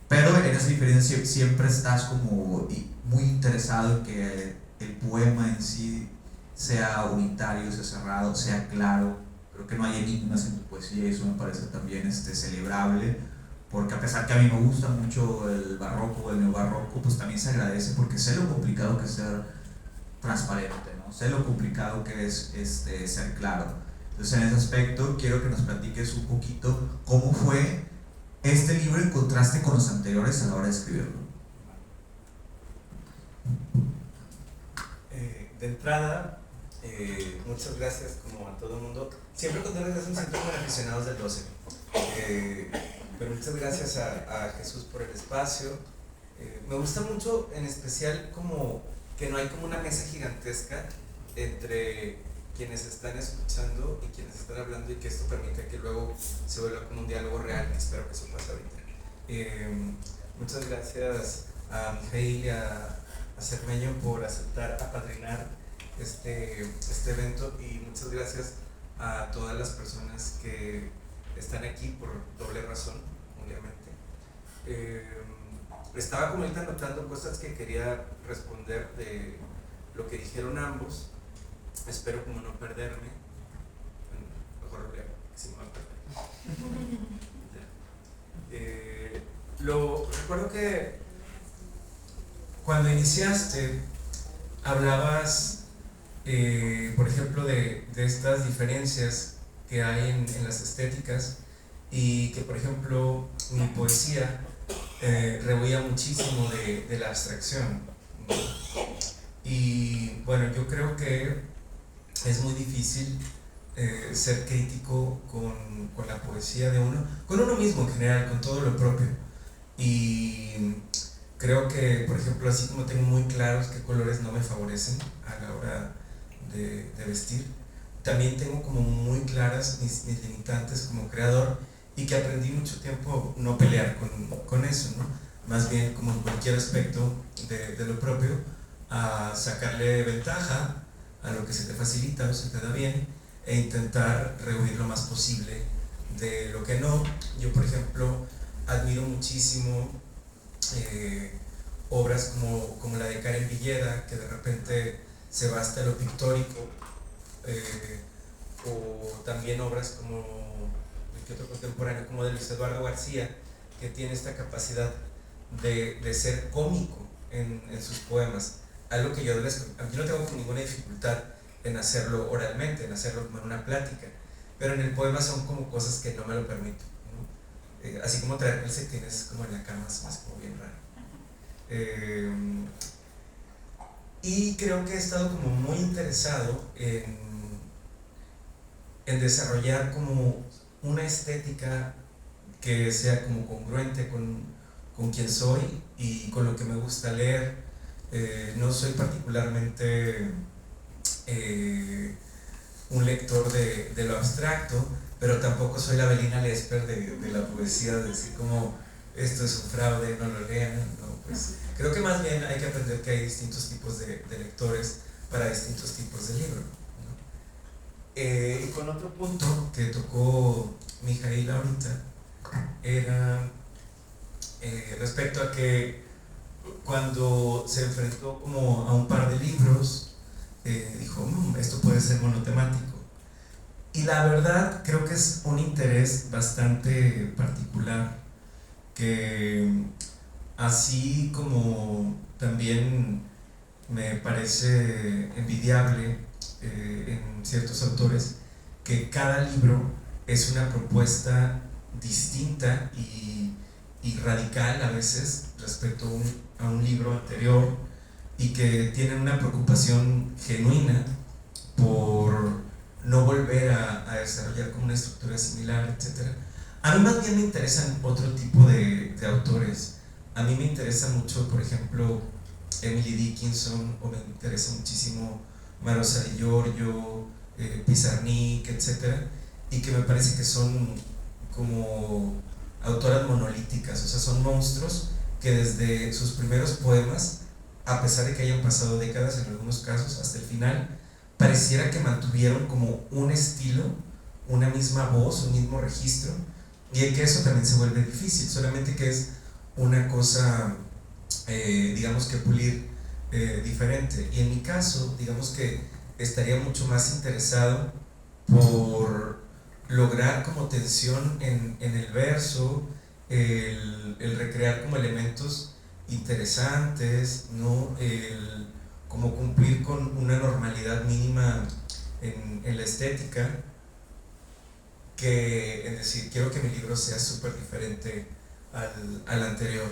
pero en esa diferencia siempre estás como muy interesado en que el poema en sí sea unitario, sea cerrado, sea claro. Creo que no hay enigmas en tu poesía y eso me parece también celebrable, porque a pesar que a mí me gusta mucho el barroco o el neobarroco, pues también se agradece porque sé lo complicado que es ser transparente, ¿no? Sé lo complicado que es ser claro. Entonces en ese aspecto quiero que nos platiques un poquito cómo fue este libro en contraste con los anteriores a la hora de escribirlo. De entrada, muchas gracias como a todo el mundo. Siempre cuando les hacen siento como aficionados del 12. Pero muchas gracias a Jesús por el espacio. Me gusta mucho en especial como que no hay como una mesa gigantesca entre quienes están escuchando y quienes están hablando, y que esto permite que luego se vuelva como un diálogo real, que espero que eso pase ahorita. Muchas gracias a Mijail y a Cermeño por aceptar apadrinar este evento, y muchas gracias a todas las personas que están aquí por doble razón, obviamente. Estaba como ahorita anotando cosas que quería responder de lo que dijeron ambos. Espero como no perderme. Bueno, mejor lo leo, si me voy a perder. Recuerdo que Cuando iniciaste, hablabas, por ejemplo, de estas diferencias que hay en las estéticas y que, por ejemplo, mi poesía rehuía muchísimo de la abstracción, ¿no? Y bueno, yo creo que es muy difícil ser crítico con la poesía de uno, con uno mismo en general, con todo lo propio. Y creo que, por ejemplo, así como tengo muy claros qué colores no me favorecen a la hora de vestir, también tengo como muy claras mis limitantes como creador, y que aprendí mucho tiempo no pelear con eso, ¿no? Más bien, como en cualquier aspecto de lo propio, a sacarle ventaja a lo que se te facilita o se te da bien, e intentar rehuir lo más posible de lo que no. Yo, por ejemplo, admiro muchísimo obras como la de Karen Villeda, que de repente se va hasta lo pictórico, o también obras como el que otro contemporáneo, como de Luis Eduardo García, que tiene esta capacidad de ser cómico en sus poemas, algo que yo no tengo ninguna dificultad en hacerlo oralmente, en hacerlo como en una plática, pero en el poema son como cosas que no me lo permito, ¿no? Así como traer calcetines como en la cama es más como bien raro. Y creo que he estado como muy interesado en desarrollar como una estética que sea como congruente con quien soy y con lo que me gusta leer. No soy particularmente un lector de lo abstracto, pero tampoco soy la Avelina Lesper de la poesía, de decir como esto es un fraude, no lo lean, no, pues creo que más bien hay que aprender que hay distintos tipos de lectores para distintos tipos de libros, ¿no? Y con otro punto que tocó Mijail ahorita era respecto a que cuando se enfrentó como a un par de libros, dijo, esto puede ser monotemático. Y la verdad creo que es un interés bastante particular, que así como también me parece envidiable en ciertos autores que cada libro es una propuesta distinta y radical a veces respecto a un libro anterior, y que tienen una preocupación genuina por no volver a desarrollar como una estructura similar, etc. A mí más bien me interesan otro tipo de autores. A mí me interesa mucho, por ejemplo, Emily Dickinson, o me interesa muchísimo Marosa Di Giorgio, Pizarnik, etc. Y que me parece que son como autoras monolíticas, o sea, son monstruos que desde sus primeros poemas, a pesar de que hayan pasado décadas en algunos casos, hasta el final, pareciera que mantuvieron como un estilo, una misma voz, un mismo registro, y que eso también se vuelve difícil, solamente que es una cosa, digamos que pulir diferente. Y en mi caso, digamos que estaría mucho más interesado por lograr como tensión en el verso, el recrear como elementos interesantes, ¿no? Como cumplir con una normalidad mínima en la estética, que es decir, quiero que mi libro sea súper diferente al anterior.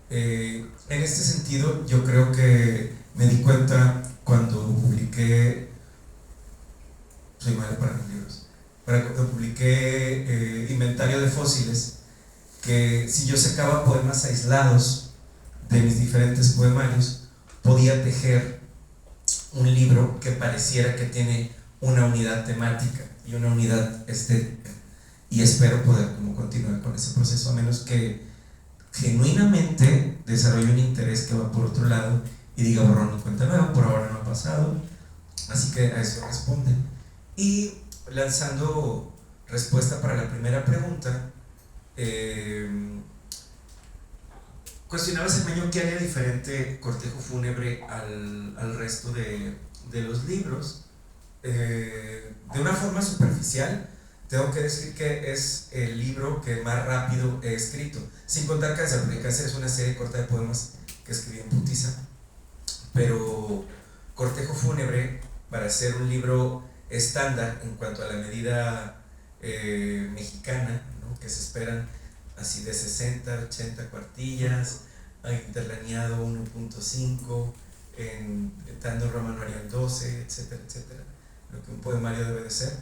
En este sentido, yo creo que me di cuenta cuando publiqué, soy malo para mis libros, cuando publiqué Inventario de Fósiles, que si yo sacaba poemas aislados de mis diferentes poemarios, podía tejer un libro que pareciera que tiene una unidad temática y una unidad estética, y espero poder como continuar con ese proceso, a menos que genuinamente desarrolle un interés que va por otro lado y diga borrón y cuenta nueva. Por ahora no ha pasado, así que a eso responde. Y lanzando respuesta para la primera pregunta, cuestionaba Cermeño qué haría diferente Cortejo Fúnebre al resto de los libros. De una forma superficial, tengo que decir que es el libro que más rápido he escrito, sin contar que Desde la Publicancia es una serie corta de poemas que escribí en putiza, pero Cortejo Fúnebre, para ser un libro estándar en cuanto a la medida mexicana, ¿no? Que se esperan así de 60, 80 cuartillas, interlineado 1.5, dando romano Arial 12, etcétera, etcétera, lo que un poemario debe de ser.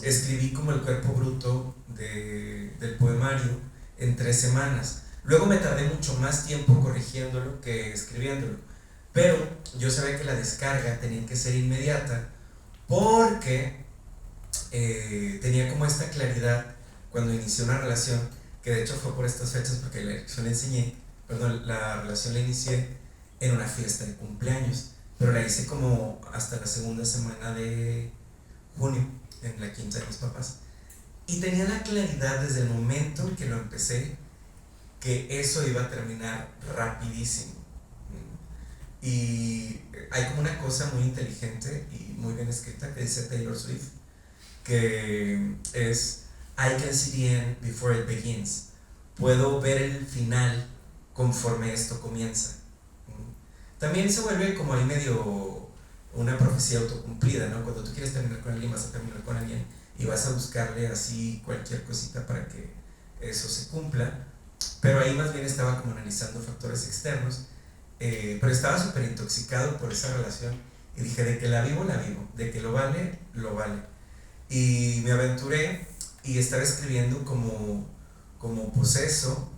Escribí como el cuerpo bruto del poemario en 3 semanas. Luego me tardé mucho más tiempo corrigiéndolo que escribiéndolo, pero yo sabía que la descarga tenía que ser inmediata porque tenía como esta claridad cuando inicié una relación, que de hecho fue por estas fechas porque la relación la inicié en una fiesta de cumpleaños, pero la hice como hasta la segunda semana de junio, en la quinta de mis papás, y tenía la claridad desde el momento en que lo empecé que eso iba a terminar rapidísimo. Y hay como una cosa muy inteligente y muy bien escrita que dice Taylor Swift, que es I can see the end before it begins. Puedo ver el final conforme esto comienza. También se vuelve como ahí medio una profecía autocumplida, ¿no? Cuando tú quieres terminar con alguien, vas a terminar con alguien y vas a buscarle así cualquier cosita para que eso se cumpla. Pero ahí más bien estaba como analizando factores externos, pero estaba súper intoxicado por esa relación y dije, de que la vivo, de que lo vale, lo vale. Y me aventuré y estaba escribiendo como poseso,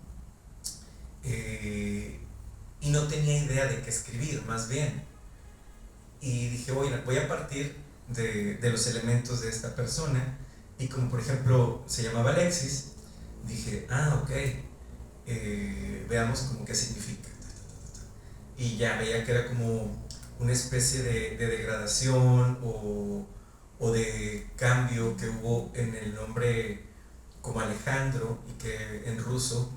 y no tenía idea de qué escribir, más bien. Y dije, voy a partir de los elementos de esta persona, y como por ejemplo se llamaba Alexis, dije, ok, veamos como qué significa. Y ya veía que era como una especie de degradación o de cambio que hubo en el nombre como Alejandro, y que en ruso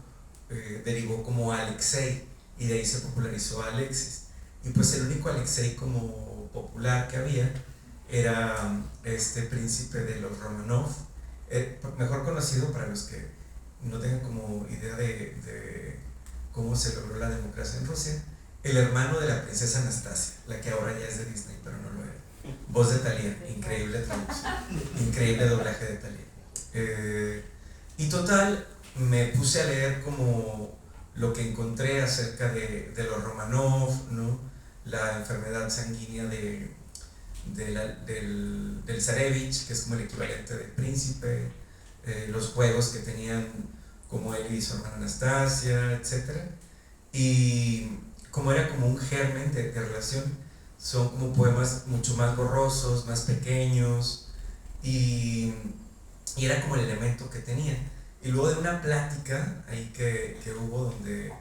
derivó como Alexei, y de ahí se popularizó Alexis. Y pues el único Alexei como popular que había era este príncipe de los Romanov, mejor conocido, para los que no tengan como idea de cómo se logró la democracia en Rusia, el hermano de la princesa Anastasia, la que ahora ya es de Disney, pero no lo era. Voz de Thalía, increíble traducción, increíble doblaje de Thalía. Y total, me puse a leer como lo que encontré acerca de los Romanov, ¿no? La enfermedad sanguínea del Zarevich, que es como el equivalente del príncipe, los juegos que tenían como él y su hermana Anastasia, etc. Y como era como un germen de relación, son como poemas mucho más borrosos, más pequeños, y era como el elemento que tenía. Y luego de una plática ahí que hubo donde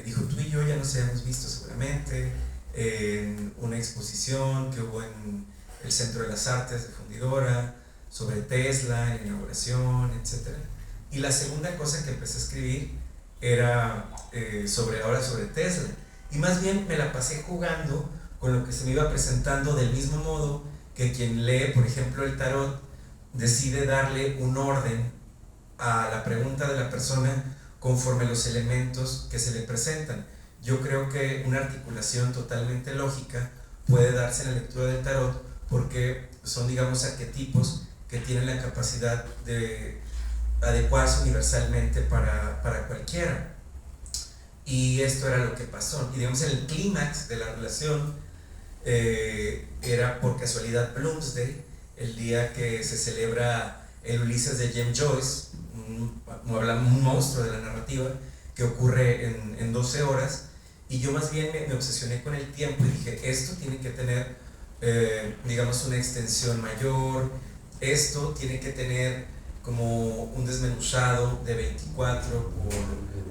dijo, tú y yo ya nos habíamos visto seguramente en una exposición que hubo en el Centro de las Artes de Fundidora sobre Tesla, en la inauguración, etc. Y la segunda cosa que empecé a escribir era sobre Tesla, y más bien me la pasé jugando con lo que se me iba presentando, del mismo modo que quien lee, por ejemplo, el tarot, decide darle un orden a la pregunta de la persona conforme los elementos que se le presentan. Yo creo que una articulación totalmente lógica puede darse en la lectura del tarot, porque son, digamos, arquetipos que tienen la capacidad de adecuarse universalmente para cualquiera. Y esto era lo que pasó. Y digamos, el clímax de la relación era por casualidad Bloomsday, el día que se celebra el Ulises de James Joyce, un monstruo de la narrativa que ocurre en 12 horas. Y yo más bien me obsesioné con el tiempo y dije, esto tiene que tener, digamos, una extensión mayor, esto tiene que tener como un desmenuzado de 24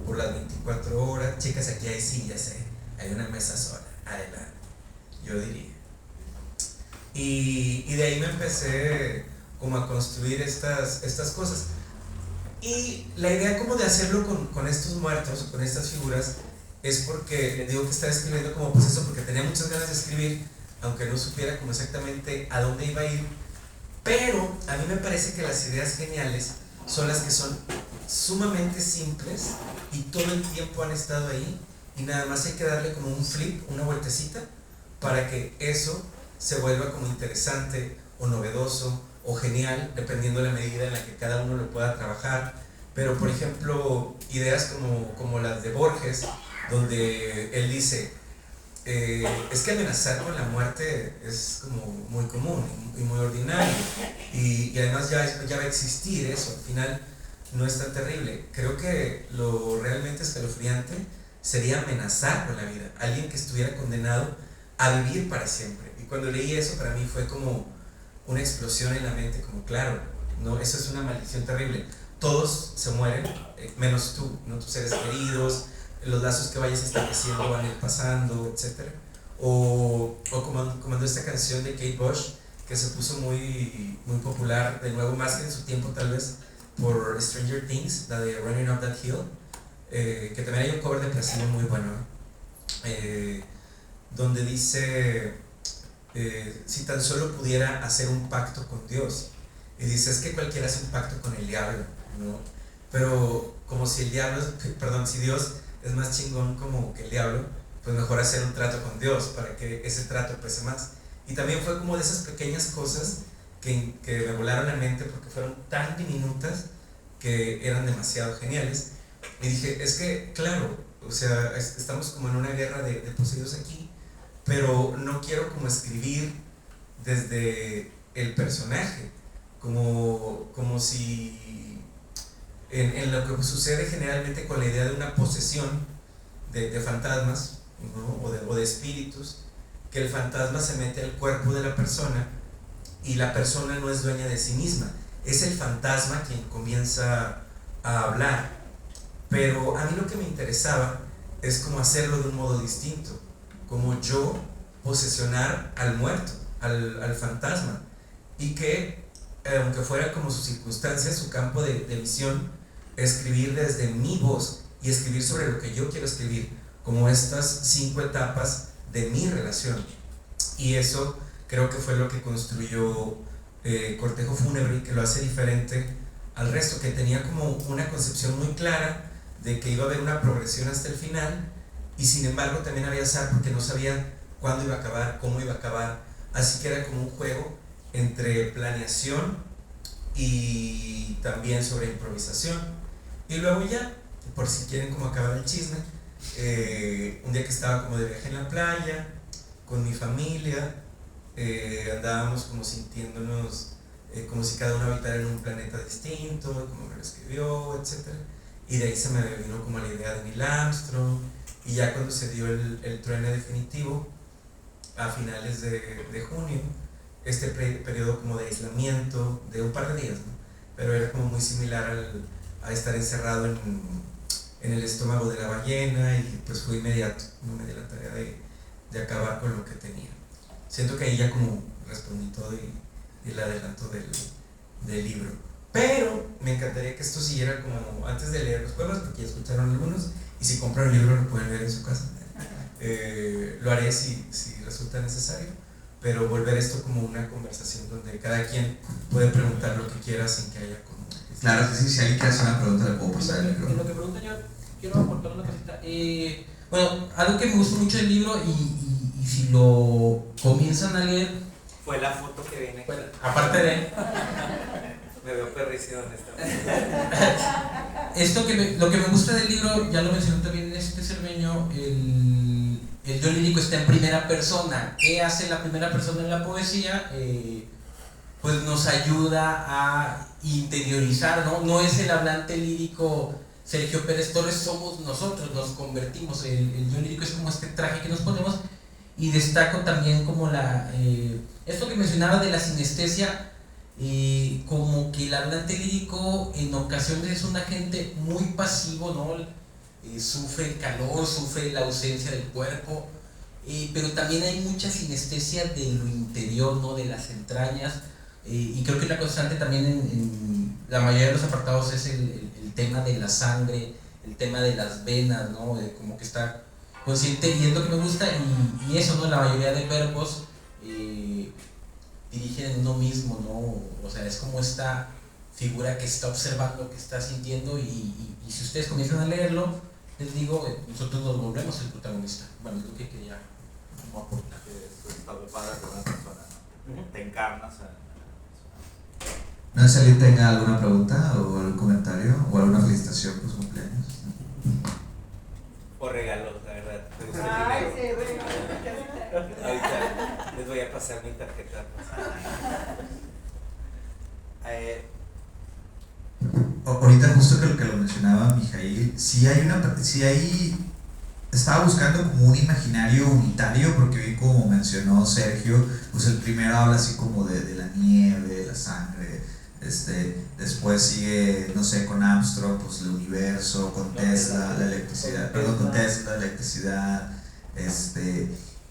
por las 24 horas. Chicas, aquí hay sillas, hay una mesa sola, adelante, yo diría. Y de ahí me empecé como a construir estas cosas. Y la idea como de hacerlo con estos muertos, con estas figuras, es porque les digo que estaba escribiendo como proceso, porque tenía muchas ganas de escribir, aunque no supiera como exactamente a dónde iba a ir. Pero a mí me parece que las ideas geniales son las que son sumamente simples y todo el tiempo han estado ahí, y nada más hay que darle como un flip, una vueltecita, para que eso se vuelva como interesante o novedoso o genial, dependiendo de la medida en la que cada uno lo pueda trabajar. Pero por ejemplo, ideas como las de Borges, donde él dice, es que amenazar con la muerte es como muy común y muy ordinario, y además ya va a existir eso, al final no es tan terrible. Creo que lo realmente escalofriante sería amenazar con la vida, alguien que estuviera condenado a vivir para siempre. Y cuando leí eso, para mí fue como una explosión en la mente, como claro, no, eso es una maldición terrible. Todos se mueren, menos tú, ¿no? Tus seres queridos, los lazos que vayas estableciendo van a ir pasando, etc. O como esta canción de Kate Bush, que se puso muy popular, de nuevo, más que en su tiempo tal vez, por Stranger Things, la de Running Up That Hill, que también hay un cover de Placebo muy bueno, donde dice, si tan solo pudiera hacer un pacto con Dios. Y dice, es que cualquiera hace un pacto con el diablo, ¿no? Pero como si si Dios es más chingón como que el diablo, pues mejor hacer un trato con Dios para que ese trato pese más. Y también fue como de esas pequeñas cosas que me volaron la mente porque fueron tan diminutas que eran demasiado geniales. Y dije, es que claro, o sea, estamos como en una guerra de poseídos aquí, pero no quiero como escribir desde el personaje, como si en lo que sucede generalmente con la idea de una posesión de fantasmas, ¿no? o de espíritus, que el fantasma se mete al cuerpo de la persona y la persona no es dueña de sí misma, es el fantasma quien comienza a hablar. Pero a mí lo que me interesaba es como hacerlo de un modo distinto, como yo posesionar al muerto, al fantasma, y que aunque fuera como sus circunstancias, su campo de visión, escribir desde mi voz y escribir sobre lo que yo quiero escribir, como estas 5 etapas de mi relación. Y eso creo que fue lo que construyó Cortejo Fúnebre, que lo hace diferente al resto, que tenía como una concepción muy clara de que iba a haber una progresión hasta el final, y sin embargo también había azar porque no sabía cuándo iba a acabar, cómo iba a acabar, así que era como un juego entre planeación y también sobre improvisación. Y luego ya, por si quieren como acabar el chisme, un día que estaba como de viaje en la playa con mi familia, andábamos como sintiéndonos como si cada uno habitara en un planeta distinto, como me lo escribió, etc. Y de ahí se me vino como la idea de Neil Armstrong, y ya cuando se dio el truene definitivo a finales de junio, este periodo como de aislamiento de un par de días, ¿no? Pero era como muy similar a estar encerrado en el estómago de la ballena, y pues fue inmediato, no me di la tarea de acabar con lo que tenía. Siento que ahí ya como respondí todo y el adelanto del libro. Pero me encantaría que esto siguiera como antes de leer los poemas, porque ya escucharon algunos, y si compran el libro lo pueden leer en su casa. Lo haré si resulta necesario, pero volver esto como una conversación donde cada quien puede preguntar lo que quiera sin que haya como... Claro que sí, si alguien quiere hacer una pregunta le puedo pasar el libro. En lo que pregunta yo quiero aportar una cosita. Bueno, algo que me gustó mucho del libro, y si lo comienzan a leer... Fue la foto que viene aquí. Bueno, aparte de... Me veo perrísimo en esta. Lo que me gusta del libro, ya lo mencioné también en este cermeño, el yo lírico está en primera persona. ¿Qué hace la primera persona en la poesía? Pues nos ayuda a interiorizar, ¿no? No es el hablante lírico Sergio Pérez Torres, somos nosotros, nos convertimos. El yo lírico es como este traje que nos ponemos, y destaco también como esto que mencionaba de la sinestesia. Como que el hablante lírico en ocasiones es un agente muy pasivo, ¿no? Sufre el calor, sufre la ausencia del cuerpo, pero también hay mucha sinestesia de lo interior, ¿no? De las entrañas, y creo que la constante también en la mayoría de los apartados es el tema de la sangre, el tema de las venas, ¿no? Como que está consciente, y es lo que me gusta, y eso, ¿no? La mayoría de verbos dirigen en uno mismo, ¿no? O sea, es como esta figura que está observando, que está sintiendo, y si ustedes comienzan a leerlo, les digo, nosotros nos volvemos el protagonista. Bueno, es lo que quería como aportar. Está preparada con una persona, ¿no? Te encarnas en la persona. No sé si alguien tenga alguna pregunta o algún comentario o alguna felicitación por su cumpleaños. O regalos, la verdad. ¿Te gusta el Ay, dinero? sí, bueno. Ahorita les voy a pasar mi tarjeta. Ahorita justo que lo mencionaba Mijail, estaba buscando como un imaginario unitario, porque vi como mencionó Sergio, pues el primero habla así como de la nieve, de la sangre, después sigue, no sé, con Armstrong, pues el universo, con Tesla, la electricidad, con Tesla, la electricidad,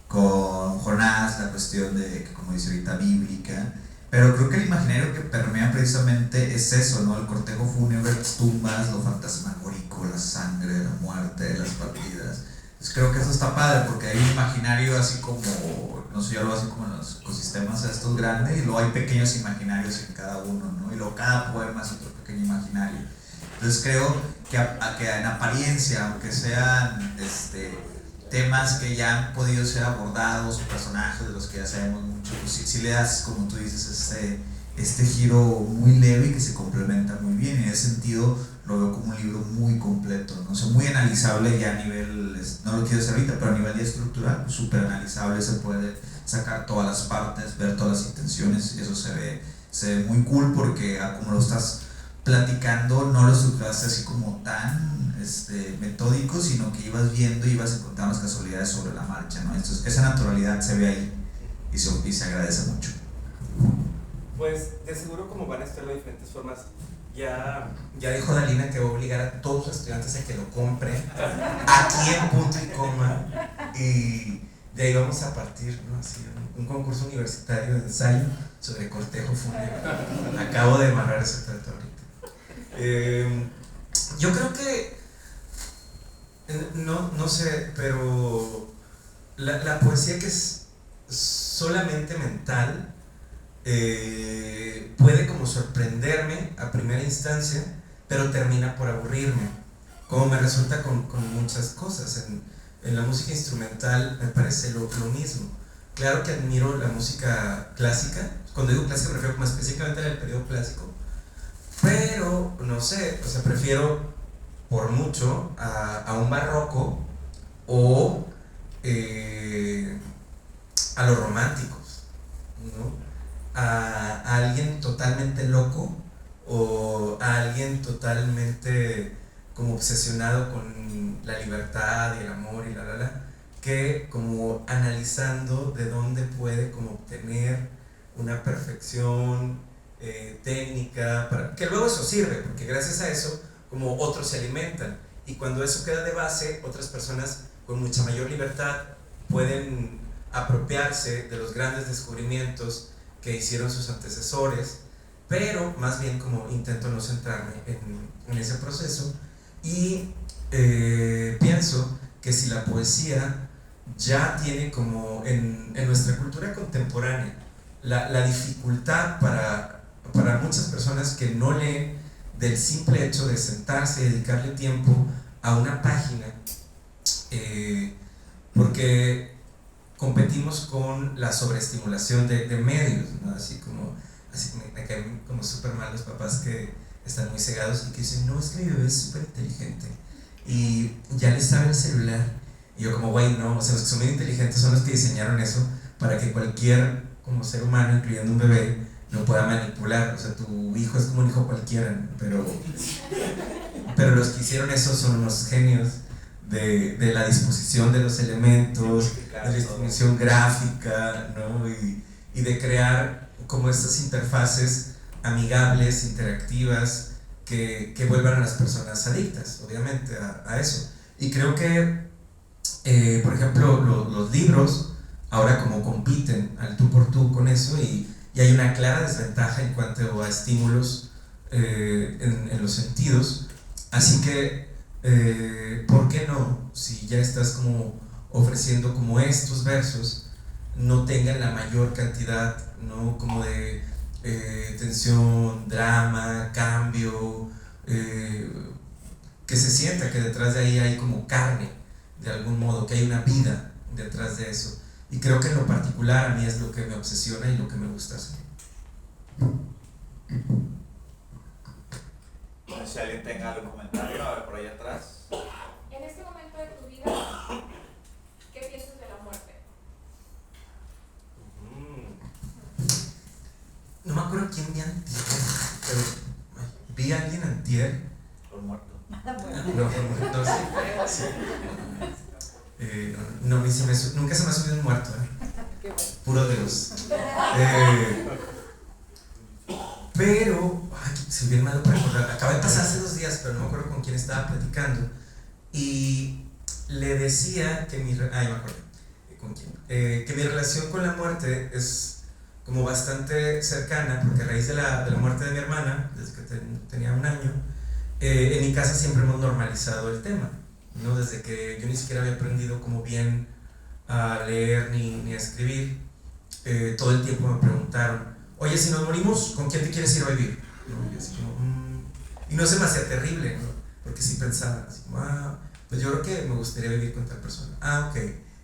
con Jonás, la cuestión de, como dice ahorita, bíblica. Pero creo que el imaginario que permea precisamente es eso, ¿no? El cortejo fúnebre, las tumbas, lo fantasmagórico, la sangre, la muerte, las partidas. Entonces creo que eso está padre, porque hay un imaginario así como, no sé, yo lo veo así como en los ecosistemas estos grandes, y luego hay pequeños imaginarios en cada uno, ¿no? Y luego cada poema es otro pequeño imaginario. Entonces creo que en apariencia, aunque sean temas que ya han podido ser abordados, o personajes de los que ya sabemos mucho, pues sí le das, como tú dices, este giro muy leve y que se complementa muy bien. En ese sentido lo veo como un libro muy completo, ¿no? O sea, muy analizable ya a nivel, no lo quiero decir ahorita, pero a nivel ya estructural, pues súper analizable, se puede sacar todas las partes, ver todas las intenciones, y eso se ve muy cool, porque como lo estás platicando, no lo estructuraste así como tan metódico, sino que ibas viendo y ibas encontrando las casualidades sobre la marcha, ¿no? Entonces, esa naturalidad se ve ahí y se agradece mucho. Pues de seguro, como van a estar de diferentes formas, ya dijo Dalina que va a obligar a todos los estudiantes a que lo compren aquí en Punto y Coma, y de ahí vamos a partir, ¿no? Así, un concurso universitario de ensayo sobre cortejo fúnebre. Acabo de amarrar ese trato ahorita. Yo creo que no sé, pero la poesía que es solamente mental puede como sorprenderme a primera instancia, pero termina por aburrirme, como me resulta con muchas cosas. En la música instrumental me parece lo mismo. Claro que admiro la música clásica, cuando digo clásica me refiero como específicamente al periodo clásico, pero no sé, o sea, prefiero por mucho a un barroco o a los románticos, ¿no? A alguien totalmente loco o a alguien totalmente como obsesionado con la libertad y el amor y que como analizando de dónde puede como obtener una perfección técnica, que luego eso sirve, porque gracias a eso como otros se alimentan, y cuando eso queda de base, otras personas con mucha mayor libertad pueden apropiarse de los grandes descubrimientos que hicieron sus antecesores, pero más bien como intento no centrarme en ese proceso, y pienso que si la poesía ya tiene como en nuestra cultura contemporánea la dificultad para muchas personas que no leen, del simple hecho de sentarse y dedicarle tiempo a una página, porque competimos con la sobreestimulación de medios, ¿no? Así me caen como súper mal los papás que están muy cegados y que dicen, no, es que mi bebé es súper inteligente y ya le sabe el celular. Y yo como, güey, no, o sea, los que son muy inteligentes son los que diseñaron eso para que cualquier como ser humano, incluyendo un bebé, lo pueda manipular. O sea, tu hijo es como un hijo cualquiera, pero los que hicieron eso son unos genios de la disposición de los elementos, de la distribución gráfica, ¿no? Y de crear como estas interfaces amigables, interactivas, que vuelvan a las personas adictas, obviamente, a eso. Y creo que, por ejemplo, los libros ahora como compiten al tú por tú con eso, y hay una clara desventaja en cuanto a estímulos en los sentidos. Así que, ¿por qué no? Si ya estás como ofreciendo como estos versos, no tengan la mayor cantidad, ¿no? Como de tensión, drama, cambio, que se sienta que detrás de ahí hay como carne, de algún modo, que hay una vida detrás de eso. Y creo que en lo particular a mí es lo que me obsesiona y lo que me gusta hacer. No sé si alguien tenga algún comentario, a ver por ahí atrás. En este momento de tu vida, ¿qué piensas de la muerte? No me acuerdo quién vi antier, pero vi a alguien antier. Por muerto. No sé. Sí. No, nunca se me ha subido un muerto, puro Dios. Pero, soy bien malo para recordar. Acaba de pasar hace 2 días, pero no me acuerdo con quién estaba platicando. Y le decía que me acuerdo con quién. Que mi relación con la muerte es como bastante cercana, porque a raíz de la muerte de mi hermana, desde que tenía 1 año, en mi casa siempre hemos normalizado el tema, ¿no? Desde que yo ni siquiera había aprendido como bien a leer ni a escribir, todo el tiempo me preguntaron: oye, si nos morimos, ¿con quién te quieres ir a vivir? ¿No? Y así como, y no se me hacía terrible, ¿no? Porque sí pensaba, así como, pues yo creo que me gustaría vivir con tal persona. Ok.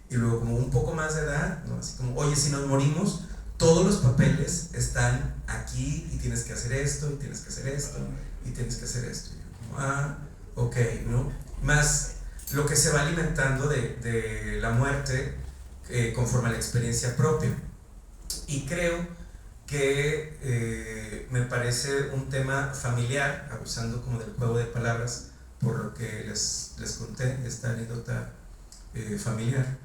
Y luego, como un poco más de edad, ¿no? Así como, oye, si nos morimos, todos los papeles están aquí y tienes que hacer esto, y tienes que hacer esto, y tienes que hacer esto. Y yo como, ok, ¿no? Más lo que se va alimentando de la muerte conforme a la experiencia propia. Y creo que me parece un tema familiar, abusando como del juego de palabras, por lo que les conté, esta anécdota familiar,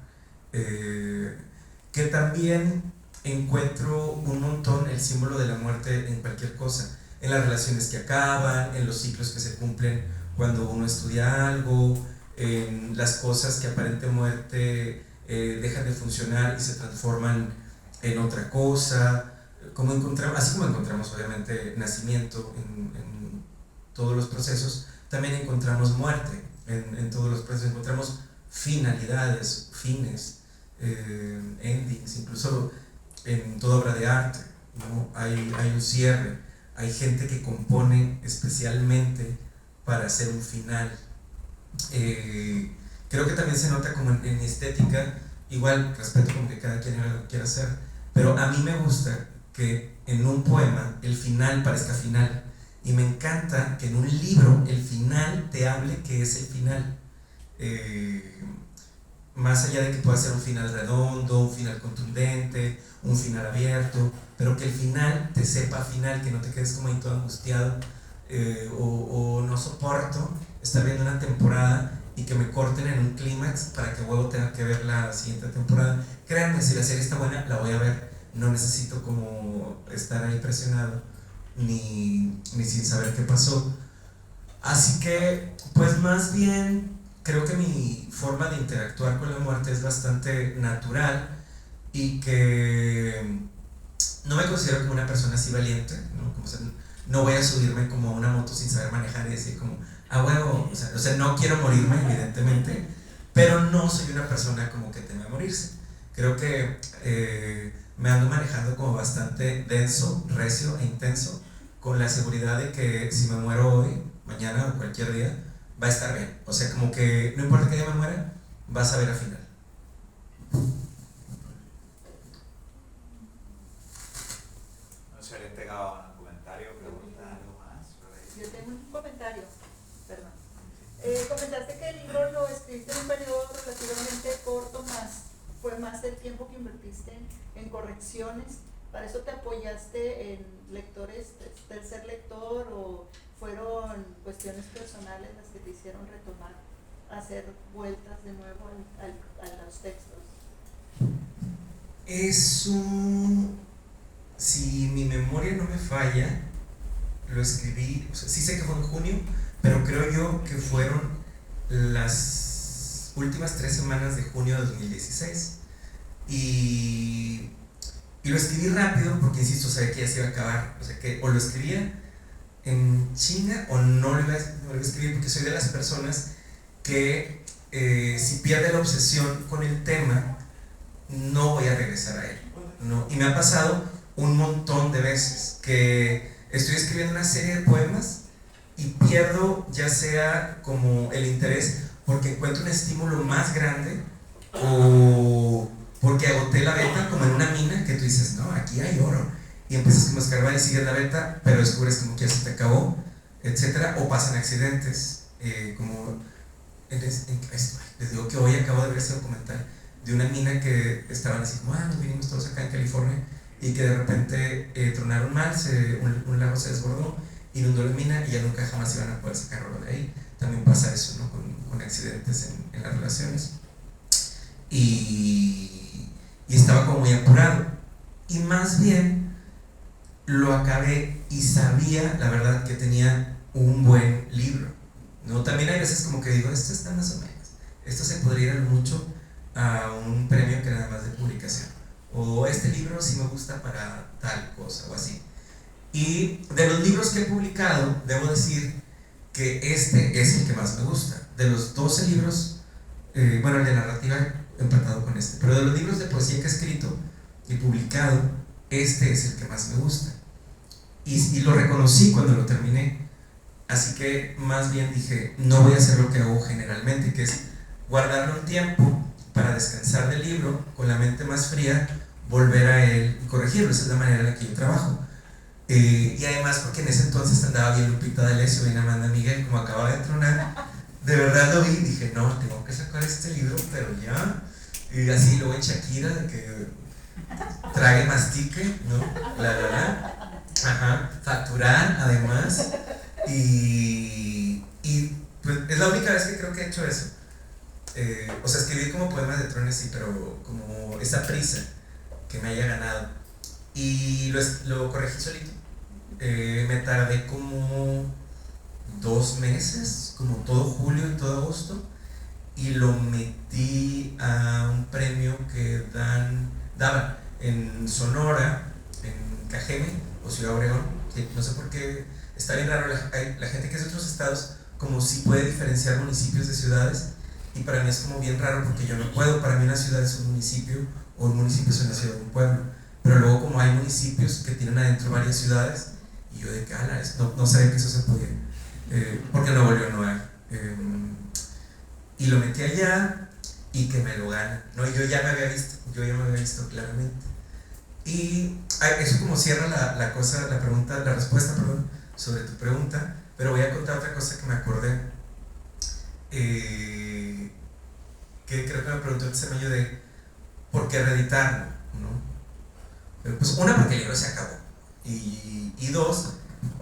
que también encuentro un montón el símbolo de la muerte en cualquier cosa, en las relaciones que acaban, en los ciclos que se cumplen cuando uno estudia algo, en las cosas que aparente muerte dejan de funcionar y se transforman en otra cosa, así como encontramos obviamente nacimiento en todos los procesos, también encontramos muerte en todos los procesos, encontramos finalidades, fines, endings, incluso en toda obra de arte, ¿no? Hay un cierre, hay gente que compone especialmente para hacer un final. Creo que también se nota como en estética, igual respeto como que cada quien haga lo que quiera hacer, pero a mí me gusta que en un poema el final parezca final, y me encanta que en un libro el final te hable que es el final, más allá de que pueda ser un final redondo, un final contundente, un final abierto, pero que el final te sepa final, que no te quedes como ahí todo angustiado, o no soporto estar viendo una temporada y que me corten en un clímax para que luego tenga que ver la siguiente temporada. Créanme, si la serie está buena, la voy a ver, no necesito como estar ahí presionado ni sin saber qué pasó. Así que, pues más bien, creo que mi forma de interactuar con la muerte es bastante natural, y que no me considero como una persona así valiente, ¿no? Como, no voy a subirme como a una moto sin saber manejar y decir como, huevo, o sea, no quiero morirme, evidentemente, pero no soy una persona como que teme a morirse. Creo que me ando manejando como bastante denso, recio e intenso, con la seguridad de que si me muero hoy, mañana o cualquier día, va a estar bien. O sea, como que no importa que día me muera, vas a ver al final. No sé si alguien tenga un comentario, pregunta, algo más. Yo tengo un comentario, perdón. Comentaste que el libro lo escribiste en un periodo relativamente corto, fue más el tiempo que invertiste en correcciones. ¿Para eso te apoyaste en lectores, tercer lector, o fueron cuestiones personales las que te hicieron retomar, hacer vueltas de nuevo a los textos? Si mi memoria no me falla, lo escribí, o sea, sí sé que fue en junio, pero creo yo que fueron las últimas 3 semanas de junio de 2016. Y lo escribí rápido porque, insisto, sabía que ya se iba a acabar. O sea, que o lo escribía en chinga o no lo iba a escribir, porque soy de las personas que si pierde la obsesión con el tema, no voy a regresar a él, ¿no? Y me ha pasado un montón de veces que estoy escribiendo una serie de poemas y pierdo ya sea como el interés porque encuentro un estímulo más grande o porque agoté la beta como en una mina que tú dices, no, aquí hay oro, y empiezas como a escarbar y sigues la beta, pero descubres como que ya se te acabó, etcétera, o pasan accidentes, como les digo que hoy acabo de ver ese documental de una mina que estaban así como, nos vinimos todos acá en California, y que de repente tronaron mal, un lago se desbordó, inundó la mina y ya nunca jamás iban a poder sacarlo de ahí. También pasa eso, ¿no? con accidentes en las relaciones. Y estaba como muy apurado. Y más bien lo acabé y sabía, la verdad, que tenía un buen libro, ¿no? También hay veces como que digo, esto está más o menos. Esto se podría ir mucho a un premio que nada más de publicación. O este libro sí me gusta para tal cosa o así. Y de los libros que he publicado, debo decir que este es el que más me gusta. De los 12 libros, bueno, el de narrativa empatado con este, pero de los libros de poesía que he escrito y publicado, este es el que más me gusta. Y lo reconocí cuando lo terminé. Así que más bien dije, no voy a hacer lo que hago generalmente, que es guardarlo un tiempo para descansar del libro, con la mente más fría, volver a él y corregirlo. Esa es la manera en la que yo trabajo. Y además porque en ese entonces andaba bien Lupita D'Alessio, bien Amanda Miguel, como acaba de tronar, de verdad lo vi y dije, no, tengo que sacar este libro, pero ya. Y así luego en Shakira, de que trague, mastique, ¿no? Ajá, facturar además. Y pues es la única vez que creo que he hecho eso. O sea, escribir como poemas de trones, sí, pero como esa prisa que me haya ganado. Y lo corregí solito. Me tardé como 2 meses, como todo julio y todo agosto, y lo metí a un premio que daban en Sonora, en Cajeme o Ciudad Obregón, que no sé por qué, está bien raro, la gente que es de otros estados como si puede diferenciar municipios de ciudades, y para mí es como bien raro porque yo no puedo. Para mí una ciudad es un municipio, o un municipio es una ciudad o un pueblo, pero luego como hay municipios que tienen adentro varias ciudades, y yo de que no sabía que eso se podía, porque en Nuevo León no hay, y lo metí allá y que me lo gana, ¿no? Yo ya me había visto claramente, y eso como cierra la respuesta, perdón, sobre tu pregunta. Pero voy a contar otra cosa que me acordé, que creo que me preguntó el semello de por qué reeditarlo, ¿no? Pues una, porque el libro se acabó, y dos,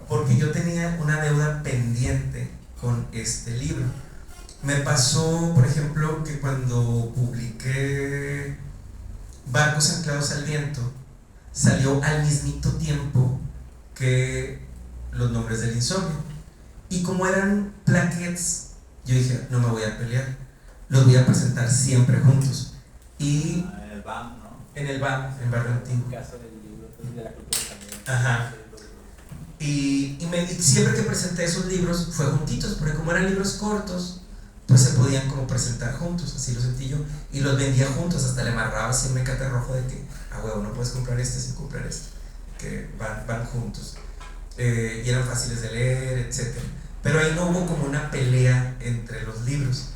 porque yo tenía una deuda pendiente con este libro. Me pasó, por ejemplo, que cuando publiqué Barcos anclados al viento, salió al mismito tiempo que Los nombres del insomnio. Y como eran plaquettes, yo dije, no me voy a pelear, los voy a presentar siempre juntos. Y en el BAM, ¿no? En el BAM, en Barrio Antiguo. En caso del libro de la cultura también. Ajá. Y siempre que presenté esos libros fue juntitos, porque como eran libros cortos, pues se podían como presentar juntos, así lo sentí yo, y los vendía juntos, hasta le amarraba así un mecate rojo de que, huevo, no puedes comprar este sin comprar este, que van juntos. Y eran fáciles de leer, etc. Pero ahí no hubo como una pelea entre los libros.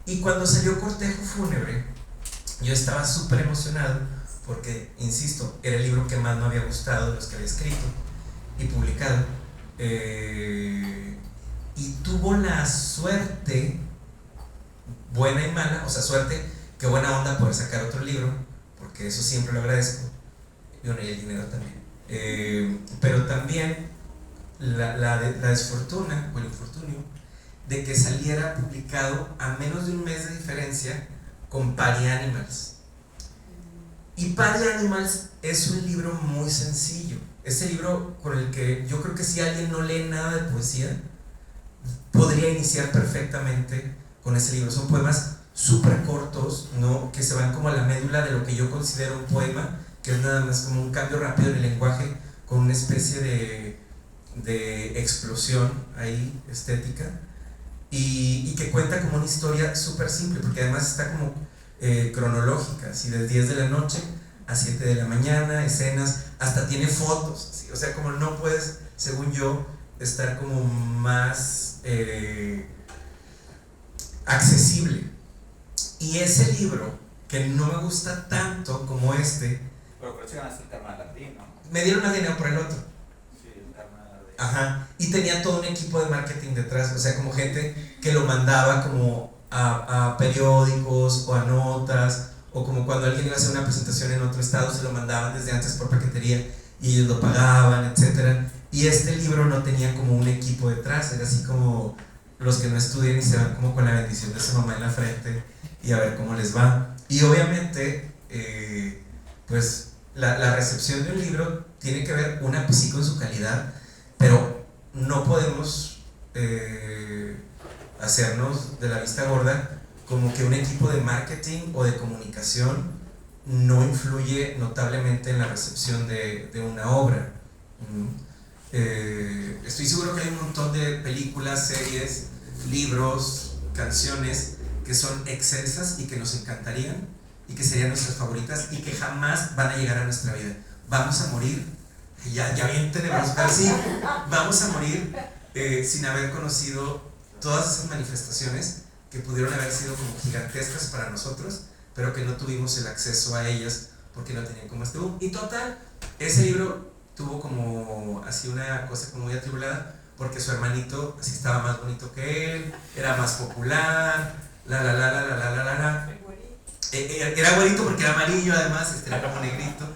Y cuando salió Cortejo Fúnebre, yo estaba súper emocionado porque, insisto, era el libro que más me había gustado de los que había escrito y publicado. Y tuvo la suerte, buena y mala, o sea, suerte, qué buena onda poder sacar otro libro, porque eso siempre lo agradezco, y bueno, y el dinero también. Pero también la desfortuna o el infortunio de que saliera publicado a menos de un mes de diferencia con Party Animals. Y Party Animals es un libro muy sencillo. Ese libro con el que yo creo que si alguien no lee nada de poesía, podría iniciar perfectamente con ese libro. Son poemas súper cortos, ¿no? Que se van como a la médula de lo que yo considero un poema, que es nada más como un cambio rápido en el lenguaje con una especie de explosión ahí estética, y que cuenta como una historia súper simple, porque además está como cronológica, así de 10 de la noche a 7 de la mañana, escenas, hasta tiene fotos, así, o sea, como no puedes, según yo, estar como más accesible. Y ese libro, que no me gusta tanto como este, Pero por eso ganaste el Karma Latino. me dieron más dinero por el otro. Sí, el Karma de... Ajá, y tenía todo un equipo de marketing detrás, o sea, como gente que lo mandaba como a periódicos o a notas, o como cuando alguien iba a hacer una presentación en otro estado, se lo mandaban desde antes por paquetería y ellos lo pagaban, etc. Y este libro no tenía como un equipo detrás, era así como los que no estudian y se van como con la bendición de su mamá en la frente y a ver cómo les va. Y obviamente, pues la recepción de un libro tiene que ver, una, pues sí, con su calidad, pero no podemos hacernos de la vista gorda como que un equipo de marketing o de comunicación no influye notablemente en la recepción de una obra. Estoy seguro que hay un montón de películas, series, libros, canciones que son excelsas y que nos encantarían y que serían nuestras favoritas y que jamás van a llegar a nuestra vida. Vamos a morir, ya bien tenemos, pero sí, vamos a morir sin haber conocido todas esas manifestaciones que pudieron haber sido como gigantescas para nosotros, pero que no tuvimos el acceso a ellas porque no tenían como este boom. Y total, ese libro tuvo como así una cosa como muy atribulada, porque su hermanito así estaba más bonito que él, era más popular, era güerito porque era amarillo además, era como negrito,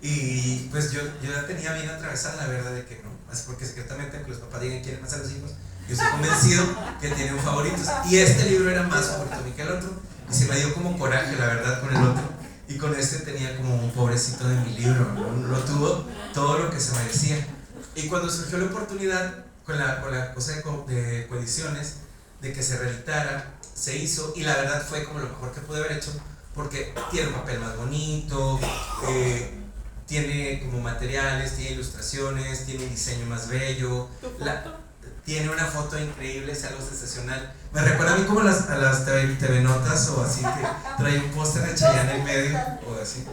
y pues yo ya tenía bien atravesada la verdad de que no, así porque secretamente aunque los papás digan que quieren más a los hijos, yo estoy convencido que tienen favoritos, y este libro era más favorito que el otro, y se me dio como coraje la verdad con el otro, y con este tenía como un pobrecito de mi libro, no tuvo todo lo que se merecía. Y cuando surgió la oportunidad con la cosa de coediciones, de que se reeditara, se hizo, y la verdad fue como lo mejor que pude haber hecho, porque tiene un papel más bonito, tiene como materiales, tiene ilustraciones, tiene un diseño más bello, tiene una foto increíble, es algo sensacional. Me recuerda a mí como a las TV Notas o así, que trae un póster de Chayanne en medio o así.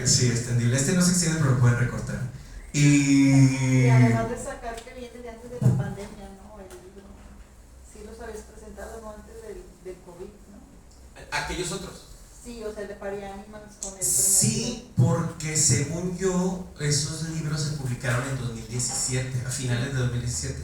Sí, extendible. Este no se extiende, pero lo pueden recortar. Y además de sacar que viene de antes de la pandemia, ¿no? El libro, sí los habías presentado, ¿no? Antes del COVID, ¿no? Aquellos otros. Sí, o sea, el de Party Animals con el primer Sí, porque según yo, esos libros se publicaron en 2017, a finales de 2017,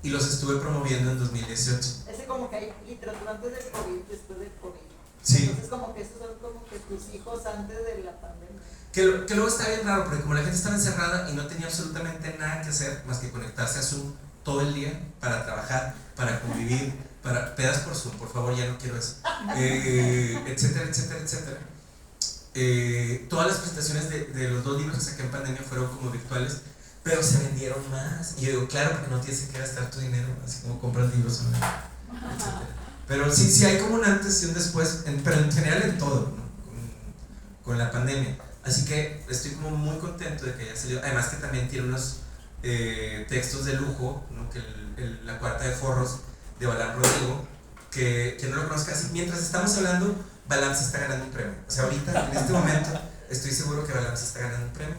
y los estuve promoviendo en 2018. Ese como que hay literatura antes del COVID, después del COVID. Sí. Entonces como que estos son como que tus hijos antes de la pandemia. Que luego está bien raro, porque como la gente estaba encerrada y no tenía absolutamente nada que hacer más que conectarse a Zoom todo el día para trabajar, para convivir, para pedas por Zoom, por favor, ya no quiero eso, etcétera, etcétera, etcétera. Todas las presentaciones de los dos libros que saqué en pandemia fueron como virtuales, pero se vendieron más. Y yo digo, claro, porque no tienes que gastar tu dinero, así como compras libros online, etcétera. Pero sí hay como un antes y un después, pero en general en todo, ¿no? con la pandemia. Así que estoy como muy contento de que haya salido. Además que también tiene unos textos de lujo, ¿no? Que la cuarta de forros de Balam Rodrigo, que no lo conozco casi. Mientras estamos hablando, Balam se está ganando un premio. O sea, ahorita, en este momento, estoy seguro que Balam se está ganando un premio.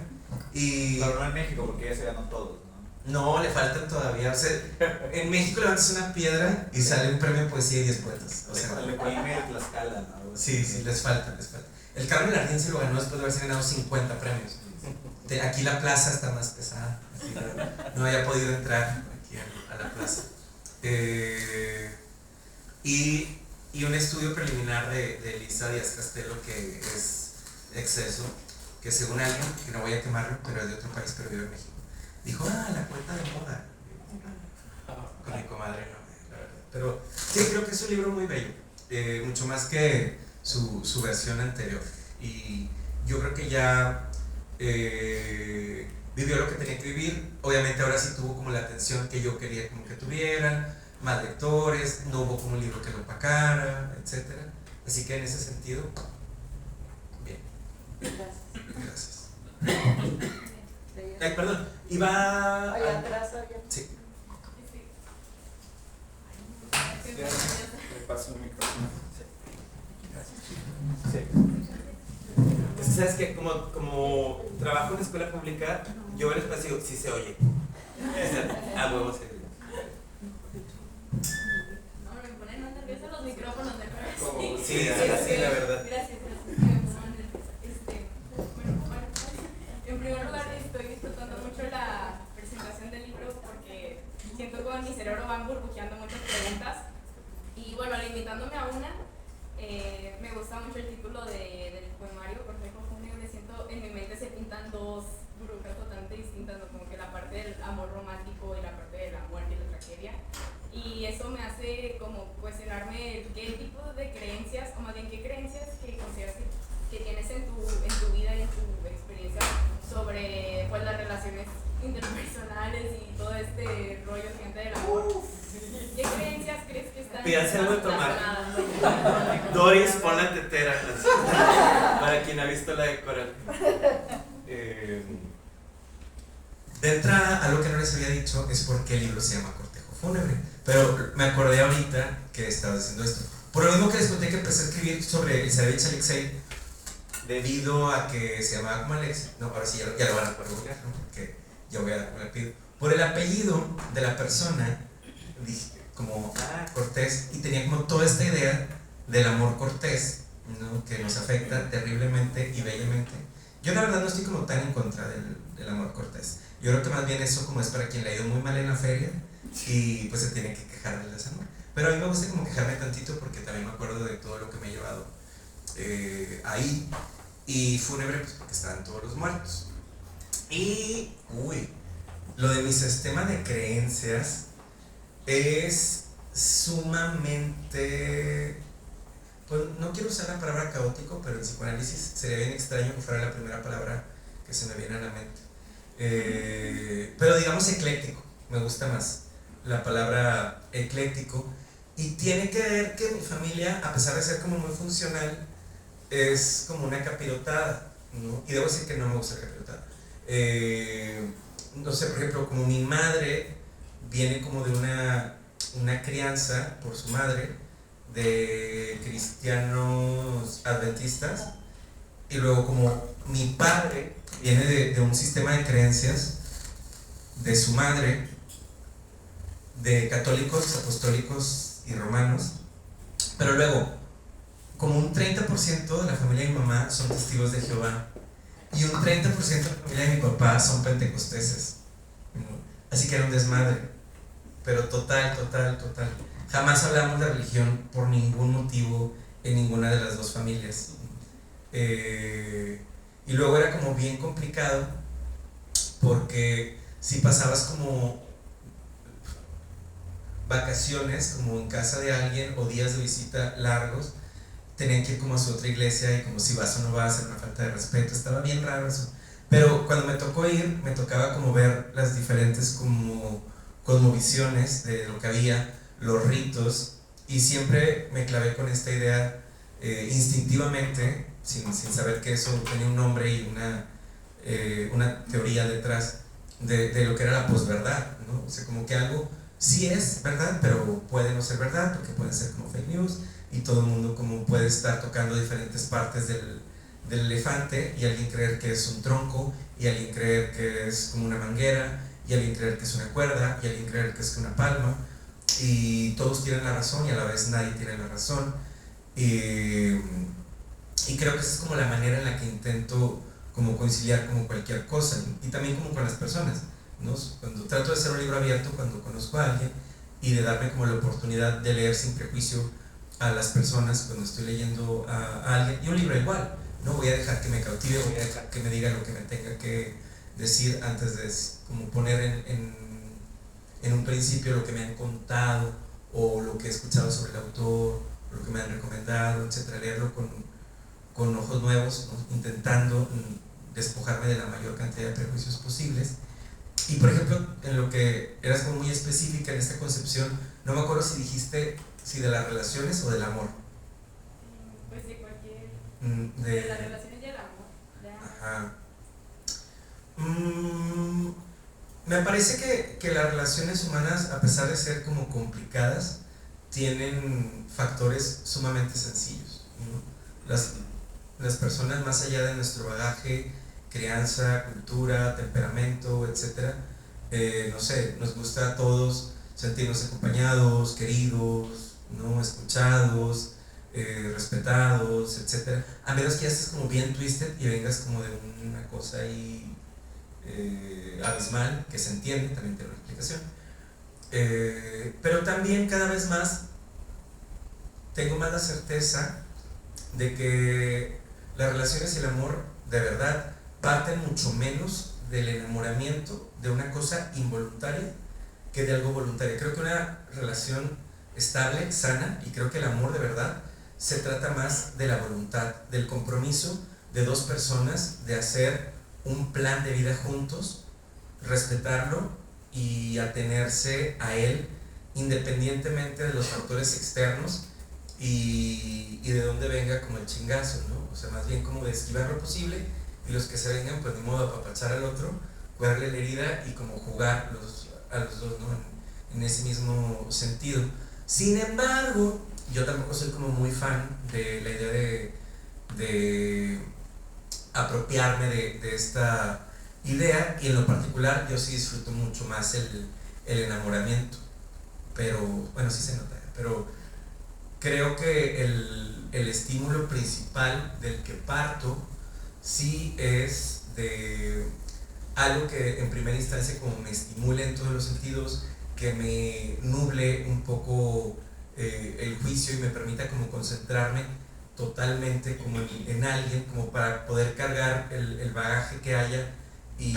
Y Pero no en México, porque ya se ganó todos, ¿no? no, le faltan todavía. O sea, en México levantas una piedra y sale un premio de poesía y 10 poetas. O sea, Le Coime de Tlaxcala, ¿no? sí, les falta. El Carmen Ardín se lo ganó después de haberse ganado 50 premios. Aquí la plaza está más pesada, así que no había podido entrar aquí a la plaza. Y un estudio preliminar de Elisa Díaz Castelo, que es Exceso, que según alguien, que no voy a quemarlo, pero es de otro país, pero vive en México, dijo, la cuenta de moda. Con mi comadre, no, la verdad. Pero sí, creo que es un libro muy bello, mucho más que su versión anterior. Y yo creo que ya vivió lo que tenía que vivir. Obviamente ahora sí tuvo como la atención que yo quería como que tuvieran, más lectores, no hubo como un libro que lo opacara, etc. Así que en ese sentido, bien. Gracias. Ay, perdón, iba... Allá atrás había. Sí. Le paso el micrófono. Sí. Es que sabes que como trabajo en escuela pública, yo veo el espacio, sí se oye. A huevo sí. No, me ponen más nerviosa los micrófonos de verdad. Sí, así la verdad. Gracias, me pongo nerviosa. Bueno, en primer lugar estoy disfrutando mucho la presentación del libro porque siento que en mi cerebro van burbujeando muchas preguntas. Y bueno, limitándome a una, me gusta mucho el título del poemario, Cortejo Fúnebre. Siento en mi mente se pintan dos burbujas totalmente distintas, ¿no? Como que la parte del amor romántico y la parte de la muerte y la tragedia. Y eso me hace como cuestionarme qué tipo de creencias, o más bien qué creencias que consideras que tienes en tu vida y en tu experiencia sobre pues las relaciones interpersonales y todo este rollo gigante del amor. ¿Qué creencias crees que están Pídase algo de tomar. relacionadas? Doris, pon la tetera. Para quien ha visto la de Coral. De entrada, algo que no les había dicho es por qué el libro se llama Cortejo Fúnebre. Pero me acordé ahorita que estabas diciendo esto. Por lo mismo que les conté que empecé a escribir sobre Elizabeth Alexei, debido a que se llamaba como Alex. No, ahora sí ya lo van a poder googlear, ¿no? Porque yo voy a dar el apellido. Por el apellido de la persona, dije como Cortés, y tenía como toda esta idea del amor cortés, ¿no? Que nos afecta terriblemente y bellamente. Yo la verdad no estoy como tan en contra del amor cortés. Yo creo que más bien eso como es para quien le ha ido muy mal en la feria y pues se tiene que quejar del desamor. Pero a mí me gusta como quejarme tantito porque también me acuerdo de todo lo que me he llevado ahí. Y fúnebre pues porque estaban todos los muertos. Y, lo de mi sistema de creencias es sumamente, pues no quiero usar la palabra caótico, pero en psicoanálisis sería bien extraño que fuera la primera palabra que se me viene a la mente. Pero digamos ecléctico, me gusta más la palabra ecléctico, y tiene que ver que mi familia, a pesar de ser como muy funcional, es como una capirotada, ¿no? Y debo decir que no me gusta la capirotada. No sé, por ejemplo, como mi madre viene como de una crianza por su madre de cristianos adventistas, y luego como mi padre viene de un sistema de creencias de su madre de católicos, apostólicos y romanos, pero luego como un 30% de la familia de mi mamá son testigos de Jehová y un 30% de la familia de mi papá son pentecosteses, ¿no? Así que era un desmadre, pero total. Jamás hablamos de religión por ningún motivo en ninguna de las dos familias. Y luego era como bien complicado porque si pasabas como vacaciones como en casa de alguien o días de visita largos, tenían que ir como a su otra iglesia, y como si vas o no vas, era una falta de respeto. Estaba bien raro eso. Pero cuando me tocó ir, me tocaba como ver las diferentes como cosmovisiones de lo que había, los ritos, y siempre me clavé con esta idea instintivamente, sin saber que eso tenía un nombre y una teoría detrás de lo que era la posverdad, ¿no? O sea, como que algo sí es verdad, pero puede no ser verdad, porque pueden ser como fake news, y todo el mundo como puede estar tocando diferentes partes del elefante, y alguien creer que es un tronco, y alguien creer que es como una manguera, y alguien creer que es una cuerda, y alguien creer que es una palma, y todos tienen la razón y a la vez nadie tiene la razón. Y creo que esa es como la manera en la que intento como conciliar como cualquier cosa, y también como con las personas, ¿no? Cuando trato de hacer un libro abierto, cuando conozco a alguien, y de darme como la oportunidad de leer sin prejuicio a las personas cuando estoy leyendo a alguien, y un libro igual, no voy a dejar que me cautive, voy a dejar que me diga lo que me tenga que decir antes de como poner en un principio lo que me han contado o lo que he escuchado sobre el autor, lo que me han recomendado, etcétera. Leerlo con ojos nuevos, ¿no? Intentando despojarme de la mayor cantidad de prejuicios posibles. Y por ejemplo, en lo que eras como muy específica en esta concepción, no me acuerdo si dijiste si de las relaciones o del amor. Pues de cualquier. De De las relaciones y el amor. Ajá. Me parece que las relaciones humanas, a pesar de ser como complicadas, tienen factores sumamente sencillos, ¿no? Las personas, más allá de nuestro bagaje, crianza, cultura, temperamento, etcétera, no sé, nos gusta a todos sentirnos acompañados, queridos, ¿no? Escuchados, respetados, etc. A menos que ya estés como bien twisted y vengas como de una cosa ahí abismal, que se entiende, también tiene una explicación. Pero también cada vez más tengo más la certeza de que las relaciones y el amor de verdad parten mucho menos del enamoramiento de una cosa involuntaria que de algo voluntario. Creo que una relación estable, sana, y creo que el amor de verdad se trata más de la voluntad, del compromiso de dos personas de hacer un plan de vida juntos, respetarlo y atenerse a él independientemente de los factores externos y de dónde venga como el chingazo, ¿no? O sea, más bien como de esquivar lo posible, y los que se vengan, pues ni modo, apapachar al otro, curarle la herida y como jugar a los dos, ¿no? En ese mismo sentido. Sin embargo, yo tampoco soy como muy fan de la idea de apropiarme de esta idea, y en lo particular yo sí disfruto mucho más el enamoramiento, pero bueno, sí se nota, pero creo que el estímulo principal del que parto sí es de algo que en primera instancia como me estimule en todos los sentidos, que me nuble un poco el juicio y me permita como concentrarme totalmente como en alguien, como para poder cargar el bagaje que haya y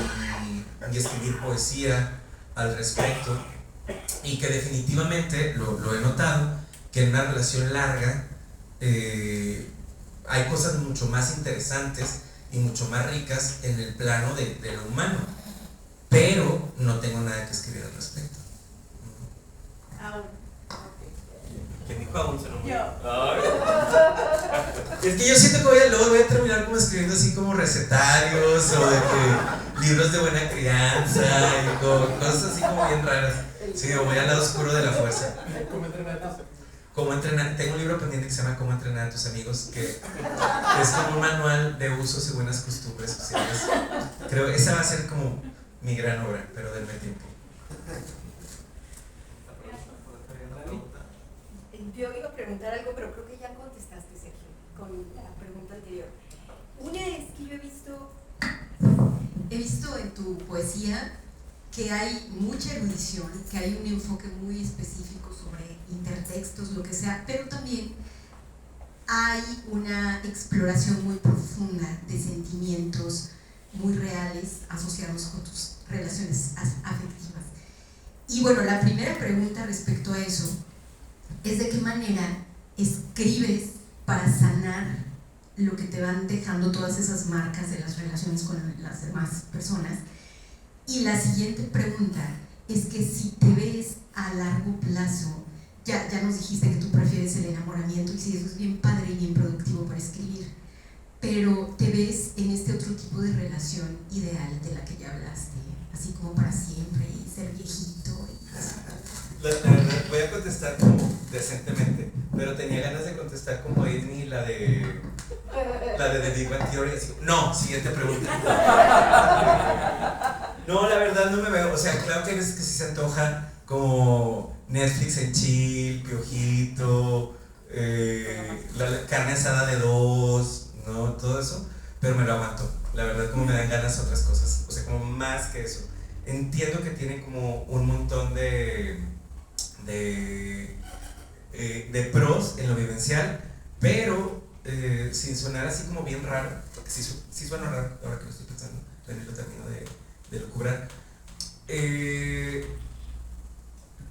escribir poesía al respecto, y que definitivamente lo he notado, que en una relación larga hay cosas mucho más interesantes y mucho más ricas en el plano de lo humano, pero no tengo nada que escribir al respecto. ¿Quién dijo aún? Se lo muy... Es que yo siento que luego voy a terminar como escribiendo así como recetarios o de que libros de buena crianza y cosas así como bien raras. Sí, me voy al lado oscuro de la fuerza. ¿Cómo entrenar? Tengo un libro pendiente que se llama ¿Cómo entrenar a tus amigos?, que es como un manual de usos y buenas costumbres sociales. Creo que esa va a ser como mi gran obra, pero denme tiempo. Yo iba a preguntar algo, pero creo que ya contestaste, Sergio, con la pregunta anterior. Una es que yo he visto en tu poesía que hay mucha erudición, que hay un enfoque muy específico sobre intertextos, lo que sea, pero también hay una exploración muy profunda de sentimientos muy reales asociados con tus relaciones afectivas. Y bueno, la primera pregunta respecto a eso es de qué manera escribes para sanar lo que te van dejando todas esas marcas de las relaciones con las demás personas. Y la siguiente pregunta es que si te ves a largo plazo, ya nos dijiste que tú prefieres el enamoramiento, y sí, eso es bien padre y bien productivo para escribir, pero te ves en este otro tipo de relación ideal de la que ya hablaste, así como para siempre y ser viejito y así. La verdad, voy a contestar como decentemente, pero tenía ganas de contestar como Amy, la de The Big Bang Theory, así, no, siguiente pregunta. No, la verdad no me veo, o sea, claro que hay veces que sí se antoja como Netflix en chill, piojito, la carne asada de 2, ¿no? Todo eso, pero me lo aguanto. La verdad, como me dan ganas otras cosas, o sea, como más que eso. Entiendo que tiene como un montón de pros en lo vivencial, pero sin sonar así como bien raro, porque sí suena raro ahora que lo estoy pensando, también lo termino de locura.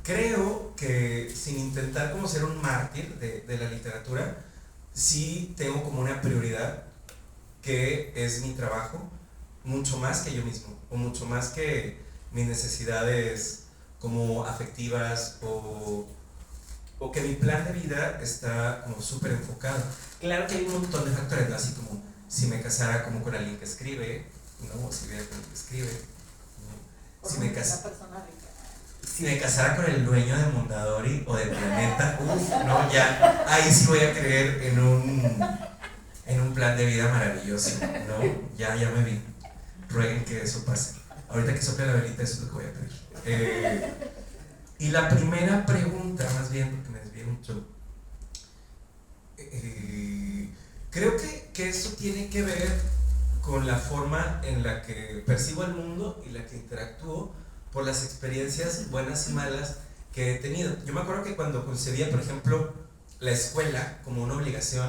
Creo que sin intentar como ser un mártir de la literatura, sí tengo como una prioridad que es mi trabajo, mucho más que yo mismo, o mucho más que mis necesidades como afectivas, o que mi plan de vida está como súper enfocado. Claro que hay un montón de factores, ¿no? Así como si me casara como con alguien que escribe, ¿no? O si viviera con alguien que escribe, ¿no? Si me casara con el dueño de Mondadori o de Planeta, no, ya, ahí sí voy a creer en un plan de vida maravilloso, ¿no? Ya me vi. Rueguen que eso pase. Ahorita que sople la velita, eso es lo que voy a pedir. Y la primera pregunta, más bien, porque me desvié mucho, creo que eso tiene que ver con la forma en la que percibo el mundo y la que interactúo por las experiencias buenas y malas que he tenido. Yo me acuerdo que cuando concebía, por ejemplo, la escuela como una obligación,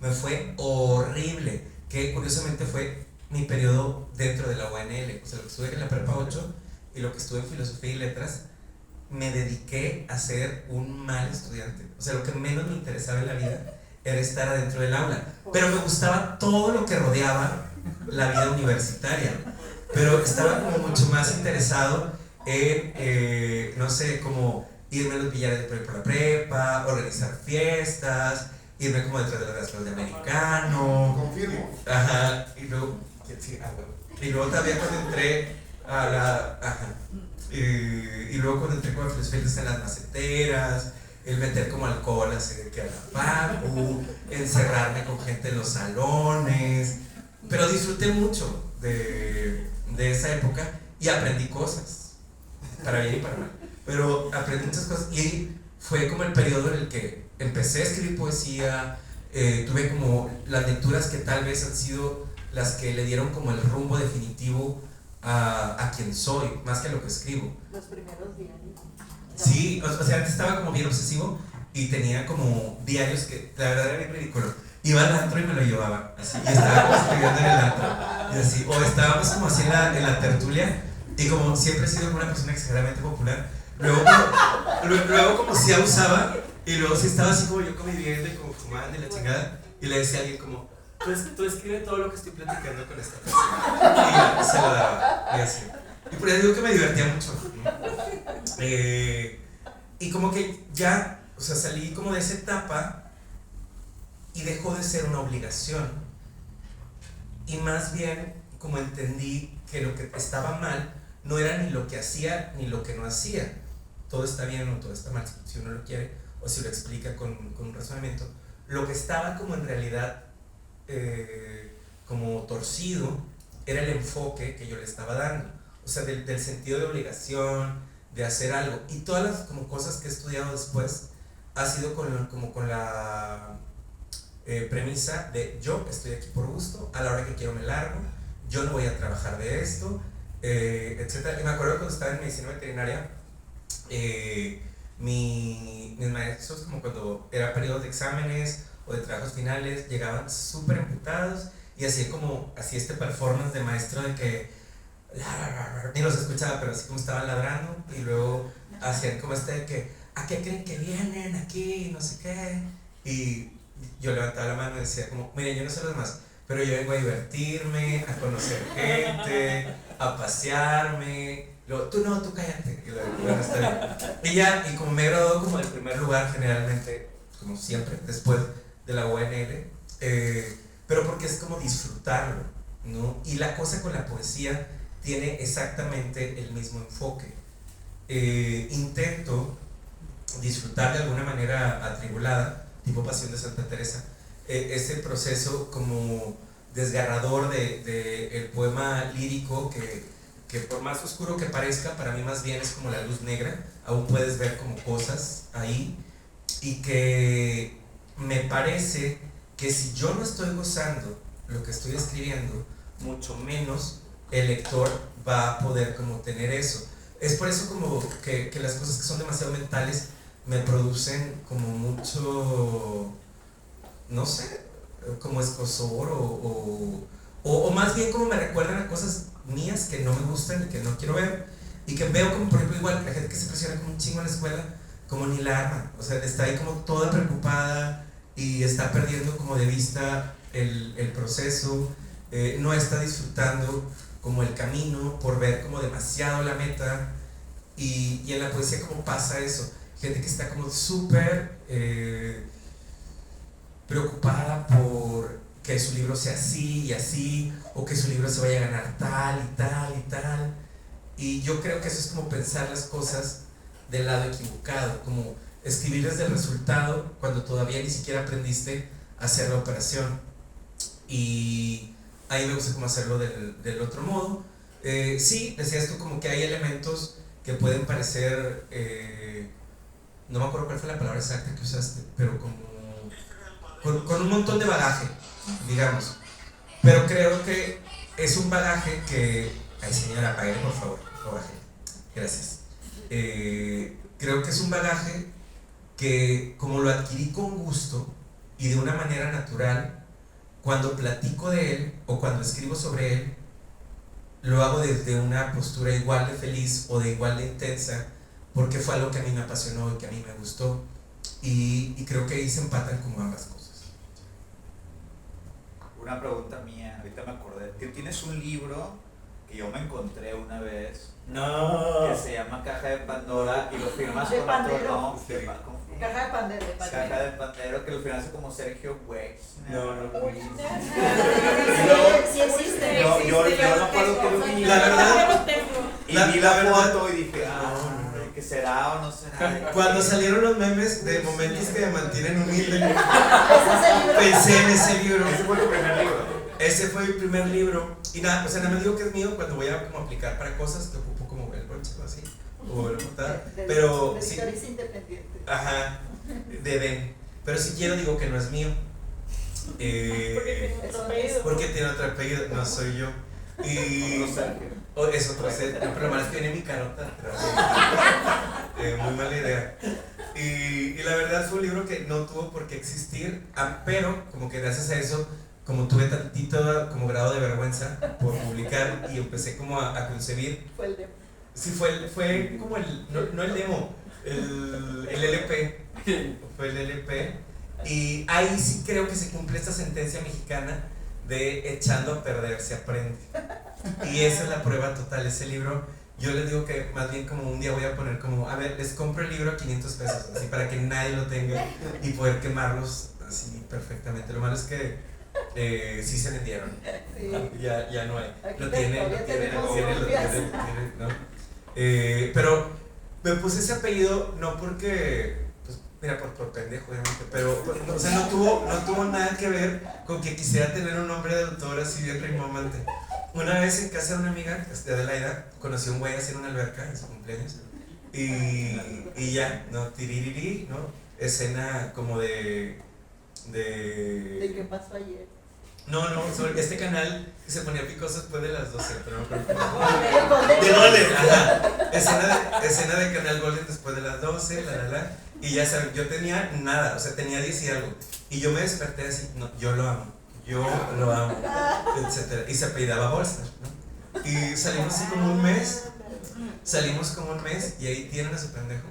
me fue horrible, que curiosamente fue mi periodo dentro de la UNL, o sea, lo que estuve en la prepa 8 y lo que estuve en filosofía y letras, me dediqué a ser un mal estudiante. O sea, lo que menos me interesaba en la vida era estar adentro del aula, pero me gustaba todo lo que rodeaba la vida universitaria, pero estaba como mucho más interesado en, no sé, como irme a los billares por la prepa, organizar fiestas, irme como detrás de las clases de americano. Confirmo. Ajá, y luego, sí, y luego también cuando entré a la, y luego cuando entré con los fiestas en las maceteras, el meter como alcohol así de que a la papu, encerrarme con gente en los salones, pero disfruté mucho de esa época y aprendí cosas, para bien y para mal, pero aprendí muchas cosas y fue como el periodo en el que empecé a escribir poesía, tuve como las lecturas que tal vez han sido las que le dieron como el rumbo definitivo a quien soy, más que a lo que escribo. Los primeros diarios. Sí, o sea, antes estaba como bien obsesivo y tenía como diarios que la verdad era bien ridículo. Iba al antro y me lo llevaba, así, y estaba como escribiendo en el antro, y así, o estábamos como así en la tertulia, y como siempre he sido una persona exageradamente popular, luego como si abusaba, y luego si estaba así como yo conviviendo y como fumando y la chingada, y le decía a alguien como, tú escribe todo lo que estoy platicando con esta persona, y ya, se lo daba, y así. Y por eso digo que me divertía mucho, ¿no? Y como que ya, o sea, salí como de esa etapa y dejó de ser una obligación. Y más bien, como entendí que lo que estaba mal no era ni lo que hacía ni lo que no hacía. Todo está bien o todo está mal, si uno lo quiere o si lo explica con un razonamiento. Lo que estaba como en realidad como torcido era el enfoque que yo le estaba dando. O sea, del sentido de obligación, de hacer algo. Y todas las como cosas que he estudiado después ha sido con la premisa de yo estoy aquí por gusto, a la hora que quiero me largo, yo no voy a trabajar de esto, etc. Y me acuerdo cuando estaba en medicina veterinaria, mis maestros, como cuando era periodo de exámenes o de trabajos finales, llegaban súper emputados y hacía como así este performance de maestro de que ni los escuchaba, pero así como estaban ladrando, y luego hacían como de que ¿a qué creen que vienen aquí? No sé qué. Y yo levantaba la mano y decía como, miren, yo no sé los demás, pero yo vengo a divertirme, a conocer gente, a pasearme. Luego, tú cállate. Y luego, bueno, está bien. Y ya, y como me he graduado como del primer lugar generalmente, como siempre, después de la UNL, pero porque es como disfrutarlo, ¿no? Y la cosa con la poesía tiene exactamente el mismo enfoque. Intento disfrutar de alguna manera atribulada, tipo Pasión de Santa Teresa, ese proceso como desgarrador de el poema lírico que por más oscuro que parezca, para mí más bien es como la luz negra, aún puedes ver como cosas ahí, y que me parece que si yo no estoy gozando lo que estoy escribiendo, mucho menos el lector va a poder como tener eso. Es por eso como que las cosas que son demasiado mentales me producen como mucho, no sé, como escozor o más bien como me recuerdan a cosas mías que no me gustan y que no quiero ver, y que veo como por ejemplo igual la gente que se presiona como un chingo en la escuela, como ni la arma, o sea, está ahí como toda preocupada y está perdiendo como de vista el proceso, no está disfrutando como el camino por ver como demasiado la meta, y en la poesía como pasa eso, gente que está como súper preocupada por que su libro sea así y así, o que su libro se vaya a ganar tal y tal y tal, y yo creo que eso es como pensar las cosas del lado equivocado, como escribir desde el resultado cuando todavía ni siquiera aprendiste a hacer la operación. Y ahí me gusta como hacerlo del otro modo, Sí, decías tú como que hay elementos que pueden parecer, no me acuerdo cuál fue la palabra exacta que usaste, pero como con un montón de bagaje, digamos. Pero creo que es un bagaje que... Ay, señora, apague por favor, lo bajé. Gracias. Creo que es un bagaje que, como lo adquirí con gusto y de una manera natural, cuando platico de él o cuando escribo sobre él, lo hago desde una postura igual de feliz o de igual de intensa, porque fue algo que a mí me apasionó y que a mí me gustó, y creo que ahí se empatan como ambas cosas. Una pregunta mía, ahorita me acordé. Tienes un libro que yo me encontré una vez No. que se llama Caja de Pandora y lo firmas De con Pandero. otro nombre. Caja de Pandero. Caja de Pandero, que lo firmaste como Sergio Wexner. No. Sí existe. Yo no acuerdo que lo vi. La verdad, Y la vi la verdad- foto y dije, ¿qué será o no será? Cuando salieron los memes de momentos que me mantienen humilde, Ese es el libro. pensé en ese libro. Ese fue tu primer libro. Ese fue mi primer libro. Y nada, o sea, nada más digo que es mío cuando voy a como aplicar para cosas que ocupo como el broche o así, o la portada. Pero de sí, editores independientes. ajá, de Den. Pero si quiero digo que no es mío. Porque tiene otro apellido, no soy yo. Y Otro Sergio. es otro set, pero lo malo es que viene mi carota atrás. Muy mala idea. Y la verdad fue un libro que no tuvo por qué existir, pero como que gracias a eso, como tuve tantito como grado de vergüenza por publicar y empecé como a concebir. Fue el demo. Sí, fue como no el demo, el LP. Fue el LP. Y ahí sí creo que se cumple esta sentencia mexicana de echando a perder se aprende. Y esa es la prueba total. Ese libro, yo les digo que más bien como un día voy a poner como, a ver, les compro el libro a 500 pesos, así para que nadie lo tenga y poder quemarlos así perfectamente. Lo malo es que sí se vendieron. Sí. Ya no hay. Aquí Lo todavía tenemos copias. ¿no? Pero me puse ese apellido no porque, pues mira, por pendejo obviamente, pero o sea, no tuvo nada que ver con que quisiera tener un nombre de autor así bien rimbombante. Una vez en casa de una amiga de Adelaida, conocí a un güey así en una alberca en su cumpleaños y ya, ¿no? Tiririri, ¿no? Escena como ¿De qué pasó ayer? No, sobre este canal que se ponía picoso después de las 12, pero no me acuerdo. De Golden, ajá. Escena de canal Golden después de las 12, y ya saben, yo tenía nada, o sea, tenía 10 y algo. Y yo me desperté así, no, yo lo amo, etcétera. Y se apellidaba Bolster, ¿no? Y salimos así como un mes, y ahí tienen a su pendejo,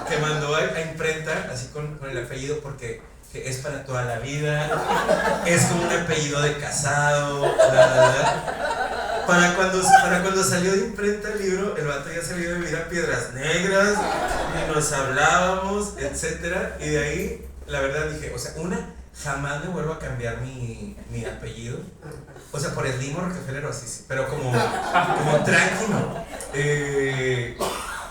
que mandó a imprenta, así con el apellido, porque es para toda la vida, es como un apellido de casado, Para cuando salió de imprenta el libro, el vato ya salió de vivir a Piedras Negras, y nos hablábamos, etcétera, y de ahí, la verdad dije, o sea, jamás me vuelvo a cambiar mi apellido, o sea, por Slim o Rockefeller o así, sí, pero como tranquilo,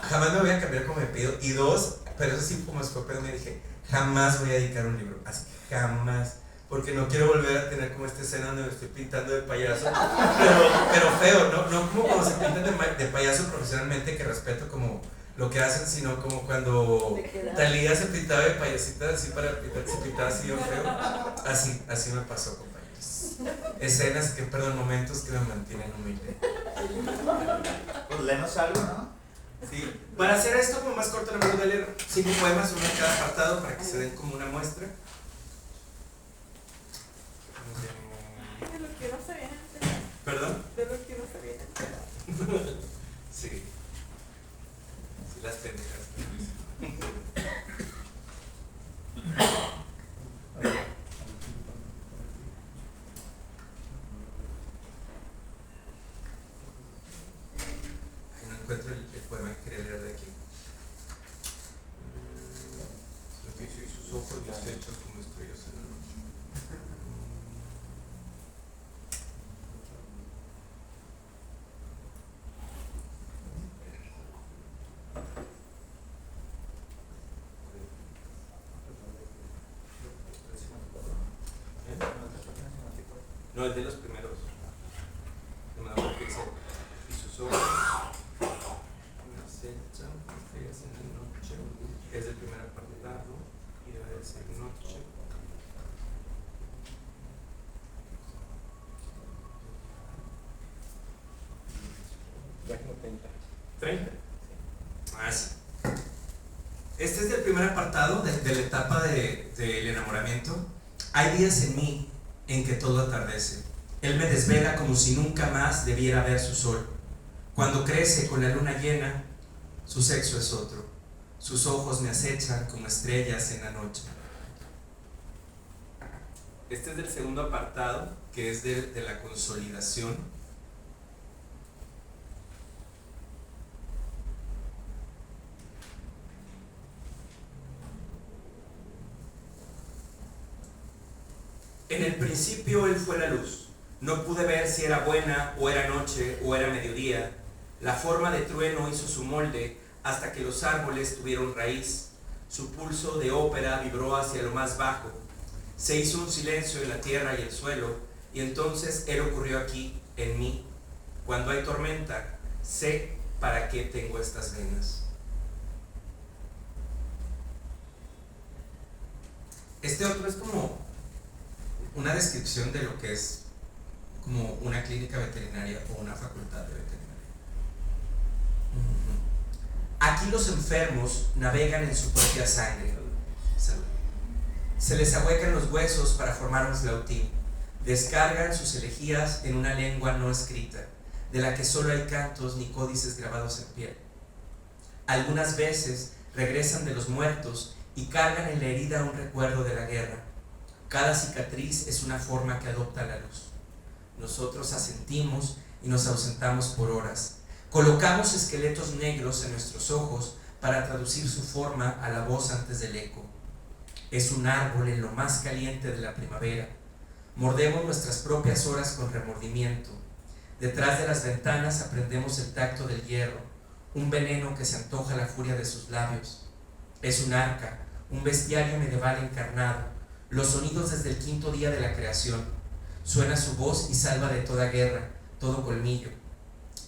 jamás me voy a cambiar como mi apellido, y dos, pero eso sí como escopeo me dije, jamás voy a dedicar un libro, así, jamás, porque no quiero volver a tener como esta escena donde me estoy pintando de payaso, pero feo, no como cuando se pintan de payaso profesionalmente, que respeto como lo que hacen, sino como cuando Talía se pintaba de payasita así para pintar, se pintaba así bien feo, así me pasó, compañeros. Momentos que me mantienen humilde. Pues léenos algo, ¿no? Sí. Para hacer esto como más corto, le voy a leer 5 poemas, uno en cada apartado, para que se den como una muestra. De lo que no sabía. ¿Perdón? De lo que no sabía. Sí. Sí, las pendejas. Ay, no encuentro el poema que quería leer de aquí. Lo que hizo y sus ojos deshechos como estrellas en la noche. No, es de los primeros. No me acuerdo qué dice. es del primer apartado y debe de ser noche. ¿30? Ah, sí. Este es del primer apartado de la etapa del enamoramiento. Hay días en mí en que todo atardece. Él me desvela como si nunca más debiera ver su sol. Cuando crece con la luna llena, su sexo es otro. Sus ojos me acechan como estrellas en la noche. Este es del segundo apartado, que es de la consolidación. En el principio él fue la luz. No pude ver si era buena o era noche o era mediodía. La forma de trueno hizo su molde hasta que los árboles tuvieron raíz. Su pulso de ópera vibró hacia lo más bajo. Se hizo un silencio en la tierra y el suelo, y entonces él ocurrió aquí, en mí. Cuando hay tormenta, sé para qué tengo estas venas. Este otro es como una descripción de lo que es como una clínica veterinaria o una facultad de veterinaria. Aquí los enfermos navegan en su propia sangre. Se les ahuecan los huesos para formar un flautín. Descargan sus elegías en una lengua no escrita, de la que solo hay cantos ni códices grabados en piel. Algunas veces regresan de los muertos y cargan en la herida un recuerdo de la guerra. Cada cicatriz es una forma que adopta la luz. Nosotros asentimos y nos ausentamos por horas. Colocamos esqueletos negros en nuestros ojos para traducir su forma a la voz antes del eco. Es un árbol en lo más caliente de la primavera. Mordemos nuestras propias horas con remordimiento. Detrás de las ventanas aprendemos el tacto del hierro, un veneno que se antoja la furia de sus labios. Es un arca, un bestiario medieval encarnado, los sonidos desde el quinto día de la creación. Suena su voz y salva de toda guerra, todo colmillo.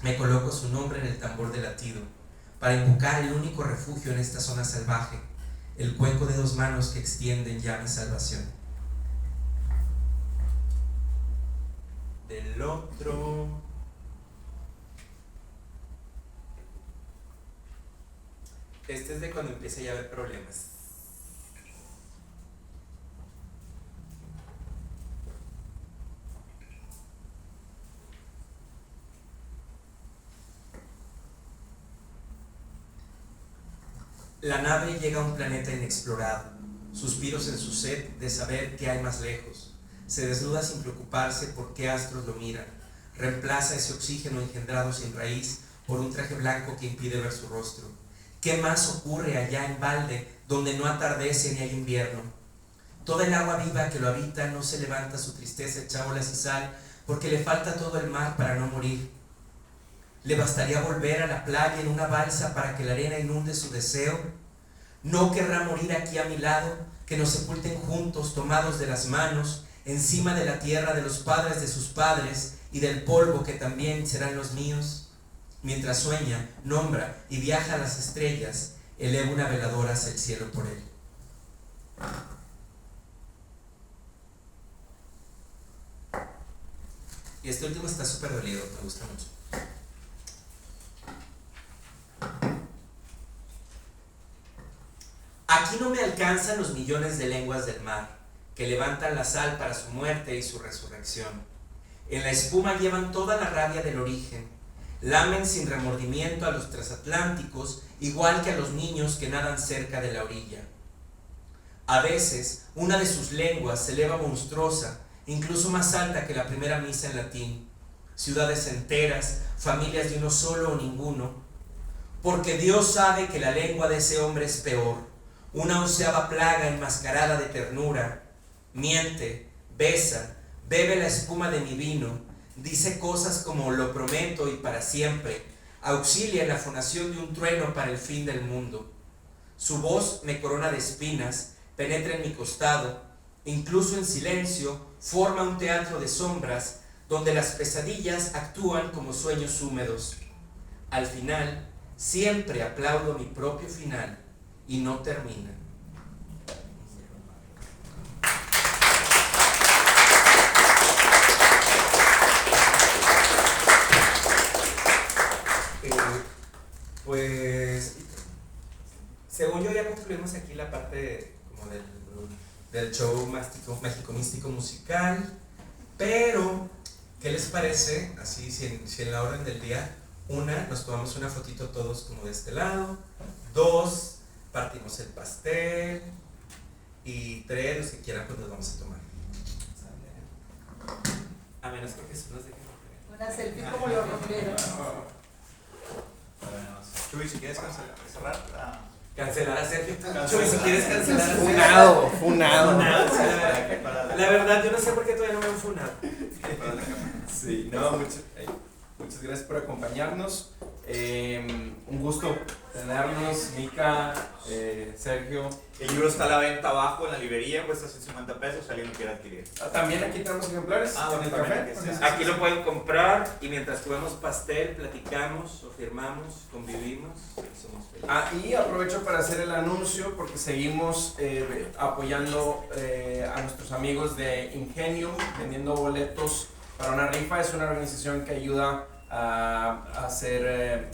Me coloco su nombre en el tambor de latido, para invocar el único refugio en esta zona salvaje, el cuenco de dos manos que extienden ya mi salvación. Del otro... Este es de cuando empieza ya a haber problemas. La nave llega a un planeta inexplorado, suspiros en su sed de saber qué hay más lejos. Se desnuda sin preocuparse por qué astros lo miran. Reemplaza ese oxígeno engendrado sin raíz por un traje blanco que impide ver su rostro. ¿Qué más ocurre allá en balde, donde no atardece ni hay invierno? Toda el agua viva que lo habita no se levanta su tristeza hecha olas y sal, porque le falta todo el mar para no morir. ¿Le bastaría volver a la playa en una balsa para que la arena inunde su deseo? ¿No querrá morir aquí a mi lado, que nos sepulten juntos, tomados de las manos, encima de la tierra de los padres de sus padres y del polvo que también serán los míos? Mientras sueña, nombra y viaja a las estrellas, eleva una veladora hacia el cielo por él. Y este último está súper dolido, me gusta mucho. Aquí no me alcanzan los millones de lenguas del mar, que levantan la sal para su muerte y su resurrección. En la espuma llevan toda la rabia del origen, lamen sin remordimiento a los transatlánticos, igual que a los niños que nadan cerca de la orilla. A veces, una de sus lenguas se eleva monstruosa, incluso más alta que la primera misa en latín. Ciudades enteras, familias de uno solo o ninguno, porque Dios sabe que la lengua de ese hombre es peor, una 11ª plaga enmascarada de ternura. Miente, besa, bebe la espuma de mi vino, dice cosas como lo prometo y para siempre, auxilia en la fonación de un trueno para el fin del mundo. Su voz me corona de espinas, penetra en mi costado, incluso en silencio forma un teatro de sombras donde las pesadillas actúan como sueños húmedos. Al final, siempre aplaudo mi propio final y no terminan. Pues, según yo ya concluimos aquí la parte como del show mágico místico musical, pero ¿qué les parece? Así, si en la orden del día, nos tomamos una fotito todos como de este lado, 2, partimos el pastel, y 3, los que quieran pues nos vamos a tomar. A menos que Jesús nos deje. Una selfie como los rockeros. Chuy, si quieres cerrar. Cancelar a Sergio. Chuy, si quieres cancelar a Sergio. Funado. La verdad, yo no sé por qué todavía no me han funado. Sí, no, muchas gracias por acompañarnos. Un gusto tenernos, Mica, Sergio. El libro está a la venta abajo en la librería, cuesta 150 pesos, si alguien lo quiere adquirir. También aquí tenemos ejemplares en el café. Aquí lo pueden comprar y mientras comemos pastel, platicamos o firmamos, convivimos. Somos felices. Y aprovecho para hacer el anuncio porque seguimos apoyando a nuestros amigos de Ingenium, vendiendo boletos para una rifa. Es una organización que ayuda a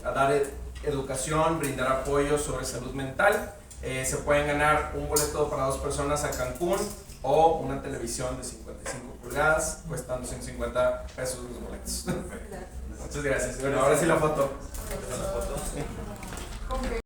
dar educación, brindar apoyo sobre salud mental. Se pueden ganar un boleto para 2 personas a Cancún o una televisión de 55 pulgadas, cuestan 250 pesos los boletos. Muchas gracias. Bueno, ahora sí la foto.